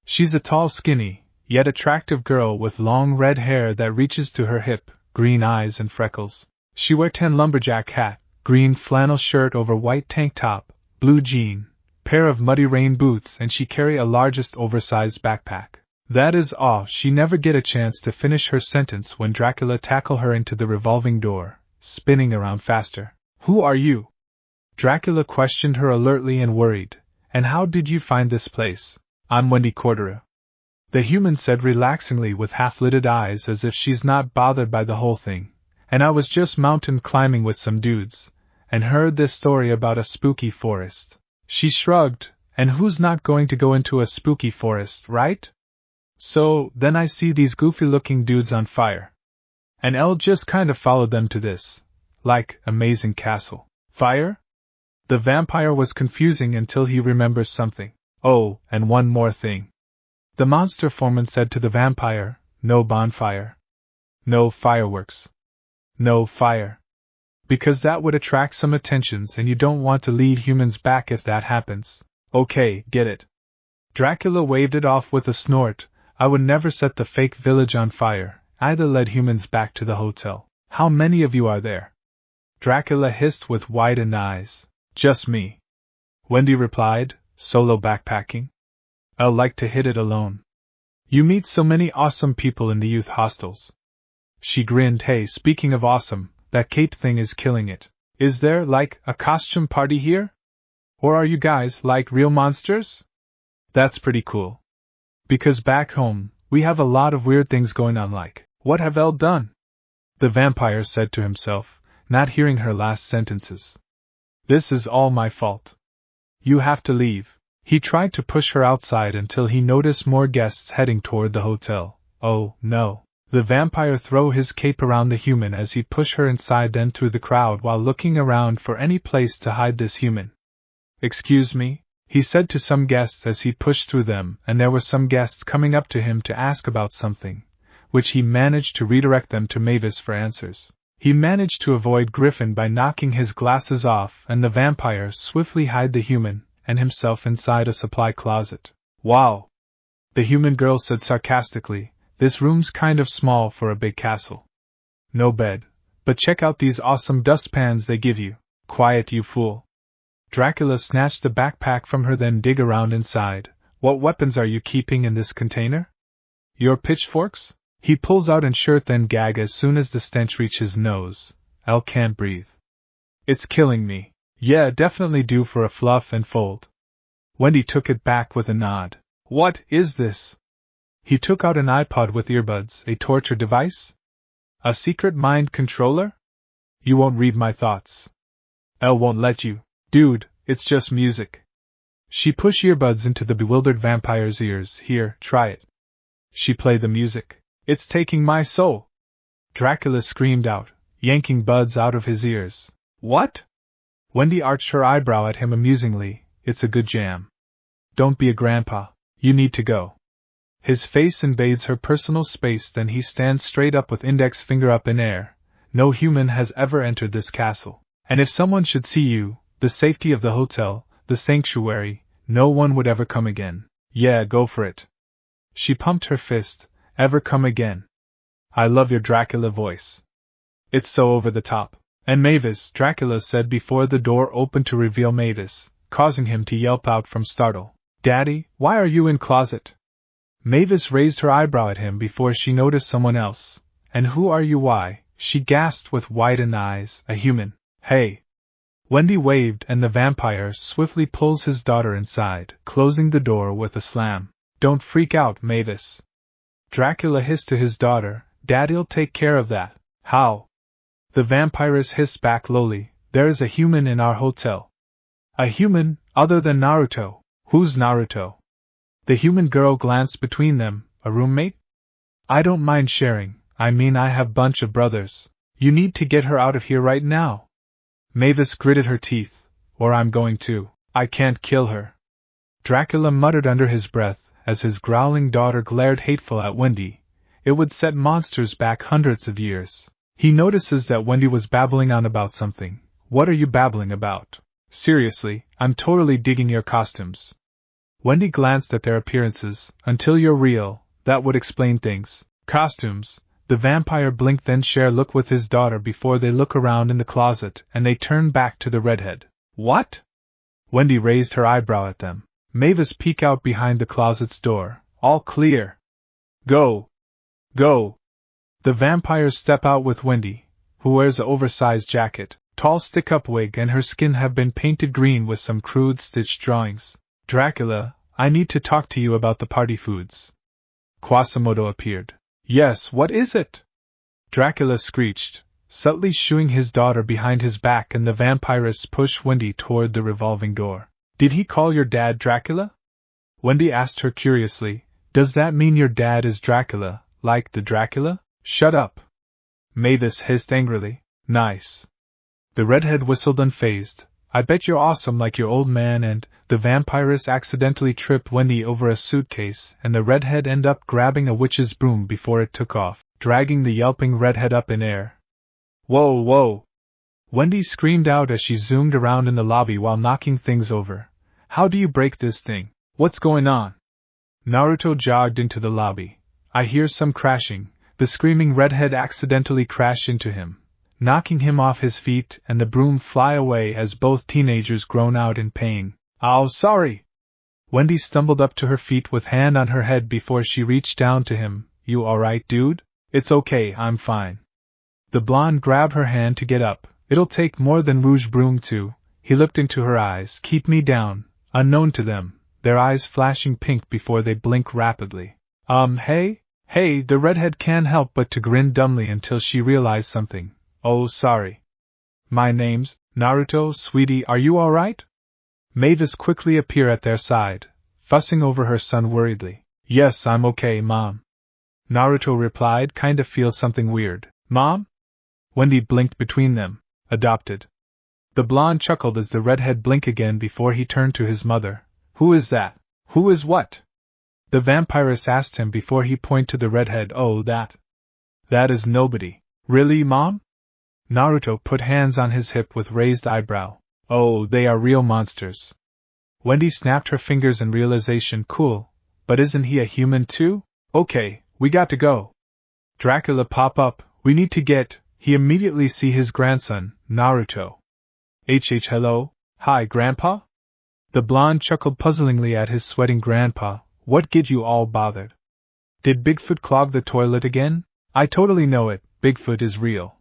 She's a tall, skinny, yet attractive girl with long red hair that reaches to her hip, green eyes and freckles. She wear tan lumberjack hat, green flannel shirt over white tank top, blue jean, pair of muddy rain boots, and she carry a largest oversized backpack. That is all. She never get a chance to finish her sentence when Dracula tackle her into the revolving door, spinning around faster. Who are you? Dracula questioned her alertly and worried. And how did you find this place? I'm Wendy Corderu. The human said relaxingly with half-lidded eyes as if she's not bothered by the whole thing. And I was just mountain climbing with some dudes, and heard this story about a spooky forest. She shrugged, and who's not going to go into a spooky forest, right? So, then I see these goofy-looking dudes on fire. And Elle just kind of followed them to this, like, amazing castle. Fire? The vampire was confusing until he remembers something. Oh, and one more thing. The monster foreman said to the vampire, no bonfire. No fireworks. No fire. Because that would attract some attentions and you don't want to lead humans back if that happens. Okay, get it. Dracula waved it off with a snort. I would never set the fake village on fire, either led humans back to the hotel. How many of you are there? Dracula hissed with widened eyes. Just me. Wendy replied, solo backpacking? I'll like to hit it alone. You meet so many awesome people in the youth hostels. She grinned. Hey, speaking of awesome, that cape thing is killing it. Is there, like, a costume party here? Or are you guys, like, real monsters? That's pretty cool. Because back home, we have a lot of weird things going on like, what have Elle done? The vampire said to himself, not hearing her last sentences. This is all my fault. You have to leave. He tried to push her outside until he noticed more guests heading toward the hotel. Oh, no. The vampire threw his cape around the human as he pushed her inside, then through the crowd while looking around for any place to hide this human. Excuse me, he said to some guests as he pushed through them, and there were some guests coming up to him to ask about something, which he managed to redirect them to Mavis for answers. He managed to avoid Griffin by knocking his glasses off, and the vampire swiftly hid the human and himself inside a supply closet. Wow! The human girl said sarcastically, this room's kind of small for a big castle. No bed, but check out these awesome dustpans they give you. Quiet, you fool. Dracula snatched the backpack from her, then dig around inside. What weapons are you keeping in this container? Your pitchforks? He pulls out an shirt, then gag as soon as the stench reaches his nose. Elle can't breathe. It's killing me. Yeah, definitely due for a fluff and fold. Wendy took it back with a nod. What is this? He took out an iPod with earbuds, a torture device? A secret mind controller? You won't read my thoughts. Elle won't let you. Dude, it's just music. She pushed earbuds into the bewildered vampire's ears. Here, try it. She played the music. It's taking my soul. Dracula screamed out, yanking buds out of his ears. What? Wendy arched her eyebrow at him amusingly. It's a good jam. Don't be a grandpa. You need to go. His face invades her personal space, then he stands straight up with index finger up in air. No human has ever entered this castle. And if someone should see you, the safety of the hotel, the sanctuary, no one would ever come again. Yeah, go for it. She pumped her fist. Ever come again? I love your Dracula voice. It's so over the top. And Mavis, Dracula said before the door opened to reveal Mavis, causing him to yelp out from startle. Daddy, why are you in closet? Mavis raised her eyebrow at him before she noticed someone else. And who are you? Why? She gasped with widened eyes. A human. Hey. Wendy waved and the vampire swiftly pulls his daughter inside, closing the door with a slam. Don't freak out, Mavis. Dracula hissed to his daughter. Daddy'll take care of that. How? The vampiress hissed back lowly. There is a human in our hotel. A human, other than Naruto. Who's Naruto? The human girl glanced between them. A roommate? I don't mind sharing. I mean, I have bunch of brothers. You need to get her out of here right now. Mavis gritted her teeth. Or I'm going to. I can't kill her. Dracula muttered under his breath as his growling daughter glared hateful at Wendy. It would set monsters back hundreds of years. He notices that Wendy was babbling on about something. What are you babbling about? Seriously, I'm totally digging your costumes. Wendy glanced at their appearances. Until you're real, that would explain things. Costumes. The vampire blinked, then shared a look with his daughter before they look around in the closet, and they turn back to the redhead. What? Wendy raised her eyebrow at them. Mavis peeked out behind the closet's door. All clear. Go. Go. The vampires step out with Wendy, who wears an oversized jacket, tall stick-up wig, and her skin have been painted green with some crude stitched drawings. Dracula, I need to talk to you about the party foods. Quasimodo appeared. Yes, what is it? Dracula screeched, subtly shooing his daughter behind his back, and the vampiress pushed Wendy toward the revolving door. Did he call your dad Dracula? Wendy asked her curiously. Does that mean your dad is Dracula, like the Dracula? Shut up. Mavis hissed angrily. Nice. The redhead whistled unfazed. I bet you're awesome like your old man. And the vampiress accidentally tripped Wendy over a suitcase, and the redhead ended up grabbing a witch's broom before it took off, dragging the yelping redhead up in air. Whoa, whoa! Wendy screamed out as she zoomed around in the lobby while knocking things over. How do you break this thing? What's going on? Naruto jogged into the lobby. I hear some crashing. The screaming redhead accidentally crashed into him, knocking him off his feet and the broom fly away as both teenagers groan out in pain. Ow, sorry! Wendy stumbled up to her feet with hand on her head before she reached down to him. You alright, dude? It's okay, I'm fine. The blonde grabbed her hand to get up. It'll take more than Rouge Broom to. He looked into her eyes. Keep me down. Unknown to them, their eyes flashing pink before they blink rapidly. Hey? Hey, the redhead can't help but to grin dumbly until she realized something. Oh, sorry. My name's Naruto, sweetie, are you alright? Mavis quickly appeared at their side, fussing over her son worriedly. Yes, I'm okay, Mom. Naruto replied, kinda feel something weird. Mom? Wendy blinked between them. Adopted. The blonde chuckled as the redhead blinked again before he turned to his mother. Who is that? Who is what? The vampiress asked him before he pointed to the redhead. Oh, that is nobody. Really, Mom? Naruto put hands on his hip with raised eyebrow. Oh, they are real monsters. Wendy snapped her fingers in realization. Cool, but isn't he a human too? Okay, we got to go. Dracula pop up, we need to get. He immediately see his grandson, Naruto. Hello? Hi, Grandpa? The blonde chuckled puzzlingly at his sweating grandpa. What get you all bothered? Did Bigfoot clog the toilet again? I totally know it, Bigfoot is real.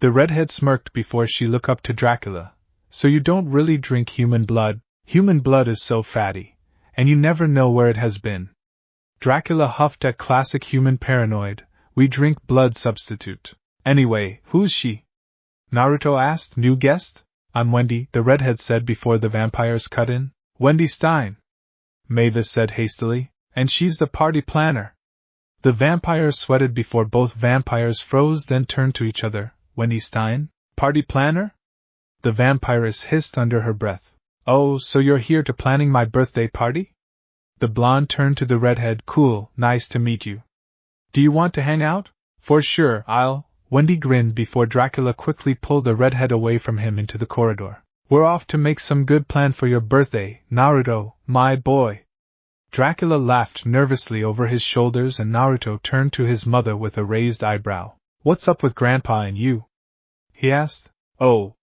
The redhead smirked before she looked up to Dracula. So you don't really drink human blood? Human blood is so fatty. and you never know where it has been. Dracula huffed at classic human paranoid. We drink blood substitute. Anyway, who's she? Naruto asked, new guest? I'm Wendy, the redhead said before the vampires cut in. Wendy Stein, Mavis said hastily, and she's the party planner. The vampires sweated before both vampires froze, then turned to each other. Wendy Stein? Party planner? The vampiress hissed under her breath. Oh, so you're here to planning my birthday party? The blonde turned to the redhead. Cool, nice to meet you. Do you want to hang out? For sure, Wendy grinned before Dracula quickly pulled the redhead away from him into the corridor. We're off to make some good plan for your birthday, Naruto, my boy. Dracula laughed nervously over his shoulders and Naruto turned to his mother with a raised eyebrow. What's up with Grandpa and you? He asked. Oh.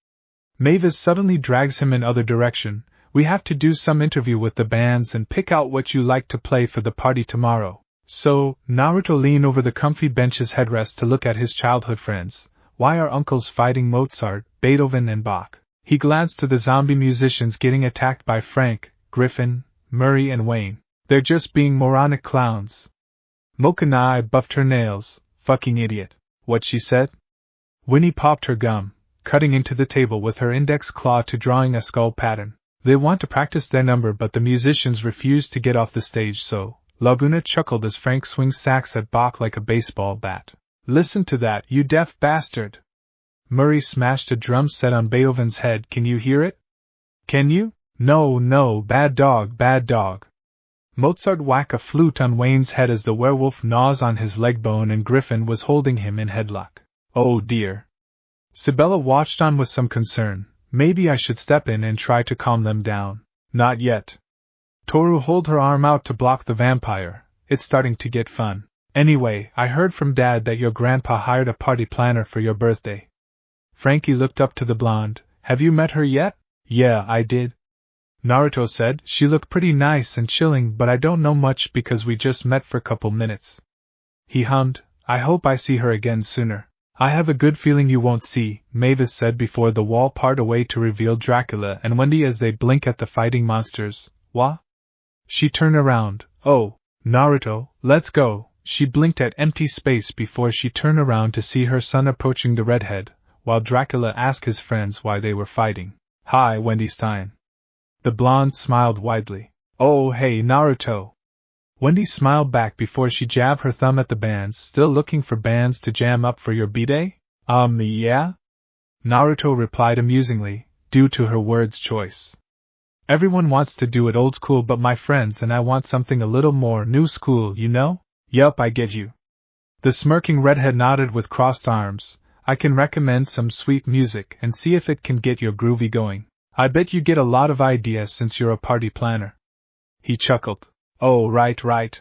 Mavis suddenly drags him in other direction. We have to do some interview with the bands and pick out what you like to play for the party tomorrow. So, Naruto leaned over the comfy bench's headrest to look at his childhood friends. Why are uncles fighting Mozart, Beethoven and Bach? He glanced to the zombie musicians getting attacked by Frank, Griffin, Murray and Wayne. They're just being moronic clowns. Mokanai buffed her nails. Fucking idiot. What she said? Winnie popped her gum, cutting into the table with her index claw to drawing a skull pattern. They want to practice their number but the musicians refuse to get off the stage, so Laguna chuckled as Frank swings sacks at Bach like a baseball bat. Listen to that, you deaf bastard! Murray smashed a drum set on Beethoven's head. Can you hear it? Can you? No, bad dog, bad dog. Mozart whacked a flute on Wayne's head as the werewolf gnaws on his leg bone and Griffin was holding him in headlock. Oh dear. Sibella watched on with some concern. Maybe I should step in and try to calm them down. Not yet. Toru held her arm out to block the vampire. It's starting to get fun. Anyway, I heard from Dad that your grandpa hired a party planner for your birthday. Frankie looked up to the blonde. Have you met her yet? Yeah, I did. Naruto said. She looked pretty nice and chilling, but I don't know much because we just met for a couple minutes. He hummed. I hope I see her again sooner. I have a good feeling you won't see, Mavis said before the wall parted away to reveal Dracula and Wendy as they blink at the fighting monsters. Wha? She turned around. Oh, Naruto, let's go. She blinked at empty space before she turned around to see her son approaching the redhead, while Dracula asked his friends why they were fighting. Hi, Wendy Stein. The blonde smiled widely. Oh, hey, Naruto. Wendy smiled back before she jabbed her thumb at the bands. Still looking for bands to jam up for your b-day? Yeah? Naruto replied amusingly, due to her word's choice. Everyone wants to do it old school but my friends and I want something a little more new school, you know? Yup, I get you. The smirking redhead nodded with crossed arms. I can recommend some sweet music and see if it can get your groovy going. I bet you get a lot of ideas since you're a party planner. He chuckled. Oh, right.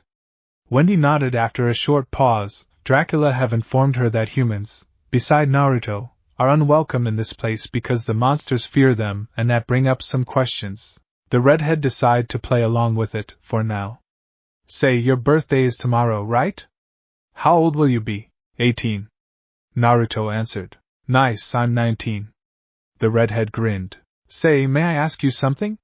Wendy nodded after a short pause. Dracula have informed her that humans, beside Naruto, are unwelcome in this place because the monsters fear them and that bring up some questions. The redhead decided to play along with it, for now. Say, your birthday is tomorrow, right? How old will you be? 18. Naruto answered. Nice, I'm 19. The redhead grinned. Say, may I ask you something?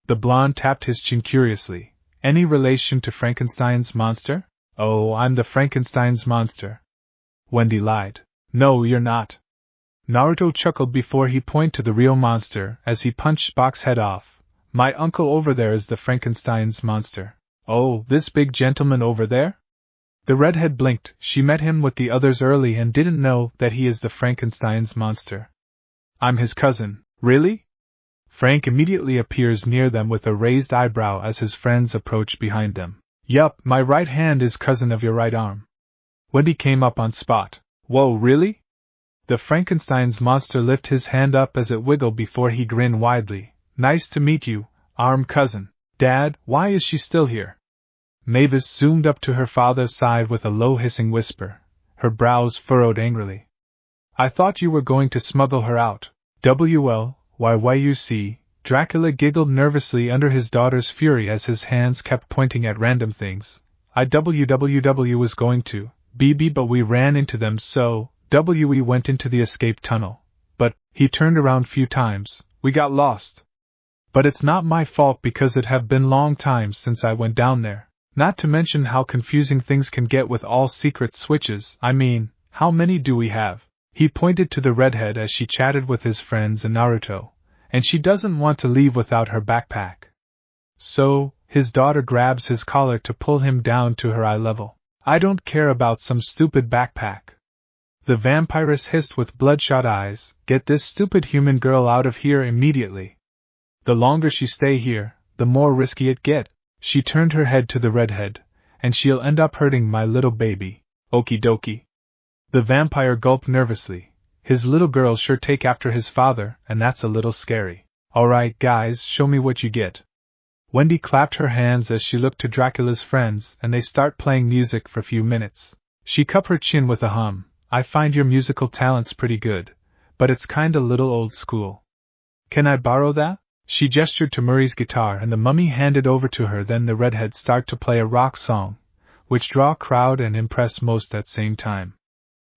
The blonde tapped his chin curiously. Any relation to Frankenstein's monster? Oh, I'm the Frankenstein's monster. Wendy lied. No, you're not. Naruto chuckled before he pointed to the real monster as he punched Spock's head off. My uncle over there is the Frankenstein's monster. Oh, this big gentleman over there? The redhead blinked. She met him with the others early and didn't know that he is the Frankenstein's monster. I'm his cousin. Really? Frank immediately appears near them with a raised eyebrow as his friends approach behind them. Yup, my right hand is cousin of your right arm. Wendy came up on Spot. Whoa, really? The Frankenstein's monster lifted his hand up as it wiggled before he grinned widely. Nice to meet you, arm cousin. Dad, why is she still here? Mavis zoomed up to her father's side with a low hissing whisper. Her brows furrowed angrily. I thought you were going to smuggle her out. Why you see, Dracula giggled nervously under his daughter's fury as his hands kept pointing at random things. I was going to, BB but we ran into them so, we went into the escape tunnel. But, he turned around few times, we got lost. But it's not my fault because it have been long time since I went down there. Not to mention how confusing things can get with all secret switches. I mean, how many do we have? He pointed to the redhead as she chatted with his friends and Naruto, and she doesn't want to leave without her backpack. So, his daughter grabs his collar to pull him down to her eye level. I don't care about some stupid backpack. The vampiress hissed with bloodshot eyes, get this stupid human girl out of here immediately. The longer she stay here, the more risky it get. She turned her head to the redhead, and she'll end up hurting my little baby. Okie dokie. The vampire gulped nervously. His little girl sure take after his father, and that's a little scary. Alright guys, show me what you get. Wendy clapped her hands as she looked to Dracula's friends, and they start playing music for a few minutes. She cupped her chin with a hum. I find your musical talents pretty good, but it's kinda little old school. Can I borrow that? She gestured to Murray's guitar and the mummy handed over to her. Then the redhead start to play a rock song, which draw crowd and impress most at same time.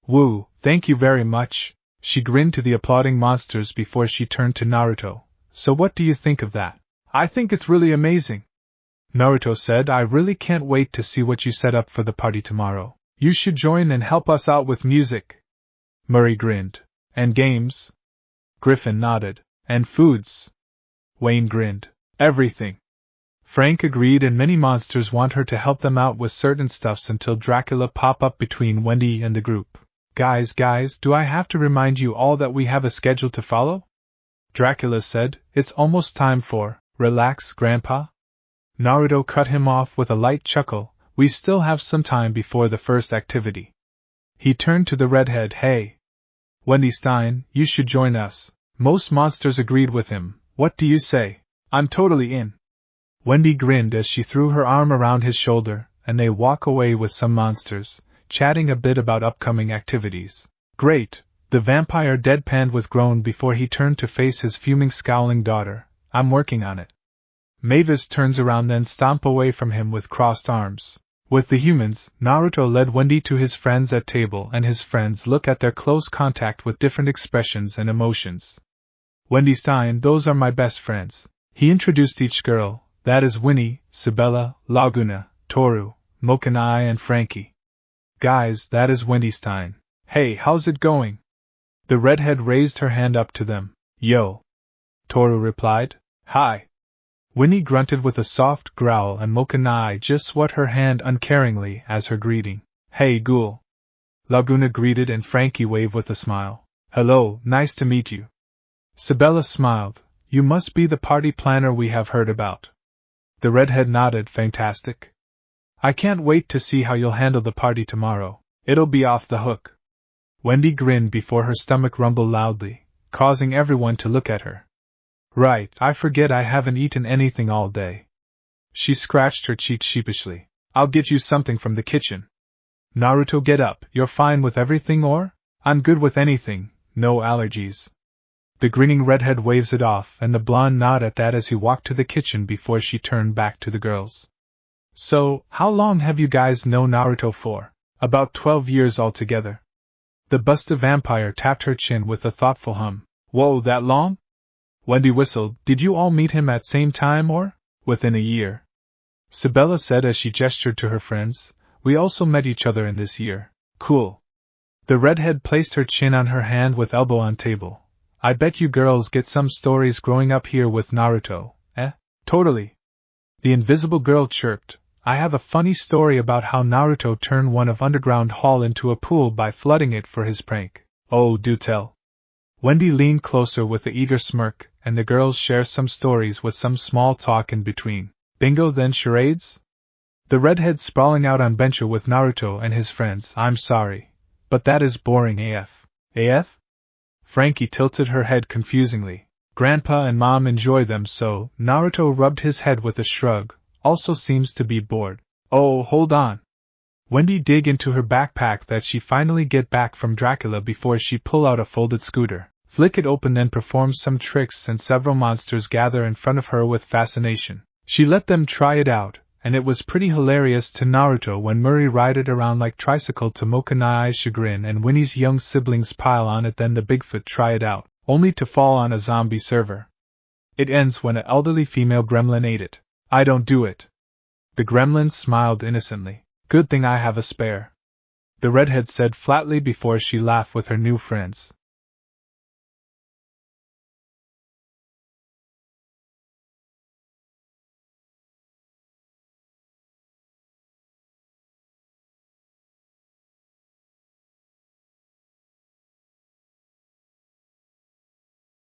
Woo, thank you very much. She grinned to the applauding monsters before she turned to Naruto. So what do you think of that? I think it's really amazing. Naruto said, I really can't wait to see what you set up for the party tomorrow. You should join and help us out with music. Murray grinned. And games? Griffin nodded. And foods? Wayne grinned. Everything. Frank agreed, and many monsters want her to help them out with certain stuffs until Dracula pop up between Wendy and the group. Guys, do I have to remind you all that we have a schedule to follow? Dracula said, it's almost time for, relax, Grandpa. Naruto cut him off with a light chuckle, we still have some time before the first activity. He turned to the redhead, hey. Wendy Stein, you should join us. Most monsters agreed with him. What do you say? I'm totally in. Wendy grinned as she threw her arm around his shoulder, and they walk away with some monsters, chatting a bit about upcoming activities. Great, the vampire deadpanned with groan before he turned to face his fuming, scowling daughter. I'm working on it. Mavis turns around, then stomp away from him with crossed arms. With the humans, Naruto led Wendy to his friends at table, and his friends look at their close contact with different expressions and emotions. Wendy Stein, those are my best friends. He introduced each girl, that is Winnie, Sabella, Laguna, Toru, Mokanai and Frankie. Guys, that is Wendy Stein. Hey, how's it going? The redhead raised her hand up to them. Yo. Toru replied. Hi. Winnie grunted with a soft growl, and Mokanai just swat her hand uncaringly as her greeting. Hey, ghoul. Laguna greeted, and Frankie waved with a smile. Hello, nice to meet you. Sabella smiled. You must be the party planner we have heard about. The redhead nodded. Fantastic. I can't wait to see how you'll handle the party tomorrow. It'll be off the hook. Wendy grinned before her stomach rumbled loudly, causing everyone to look at her. Right, I forget I haven't eaten anything all day. She scratched her cheek sheepishly. I'll get you something from the kitchen. Naruto, get up. You're fine with everything, or? I'm good with anything, no allergies. The grinning redhead waves it off, and the blonde nodded at that as he walked to the kitchen before she turned back to the girls. So, how long have you guys known Naruto for? About 12 years altogether. The Busta vampire tapped her chin with a thoughtful hum. Whoa, that long? Wendy whistled. Did you all meet him at same time or? Within a year. Sabella said as she gestured to her friends. We also met each other in this year. Cool. The redhead placed her chin on her hand with elbow on table. I bet you girls get some stories growing up here with Naruto, eh? Totally. The invisible girl chirped. I have a funny story about how Naruto turned one of Underground Hall into a pool by flooding it for his prank. Oh, do tell. Wendy leaned closer with an eager smirk, and the girls share some stories with some small talk in between. Bingo, then charades? The redhead sprawling out on bencher with Naruto and his friends. I'm sorry, but that is boring AF. AF? Frankie tilted her head confusingly. Grandpa and Mom enjoy them, so. Naruto rubbed his head with a shrug. Also seems to be bored. Oh, hold on. Wendy dig into her backpack that she finally get back from Dracula before she pull out a folded scooter, flick it open, and perform some tricks, and several monsters gather in front of her with fascination. She let them try it out, and it was pretty hilarious to Naruto when Murray ride it around like tricycle to Mokanai's chagrin, and Winnie's young siblings pile on it. Then the Bigfoot try it out, only to fall on a zombie server. It ends when an elderly female gremlin ate it. I don't do it. The gremlin smiled innocently. Good thing I have a spare, the redhead said flatly before she laughed with her new friends.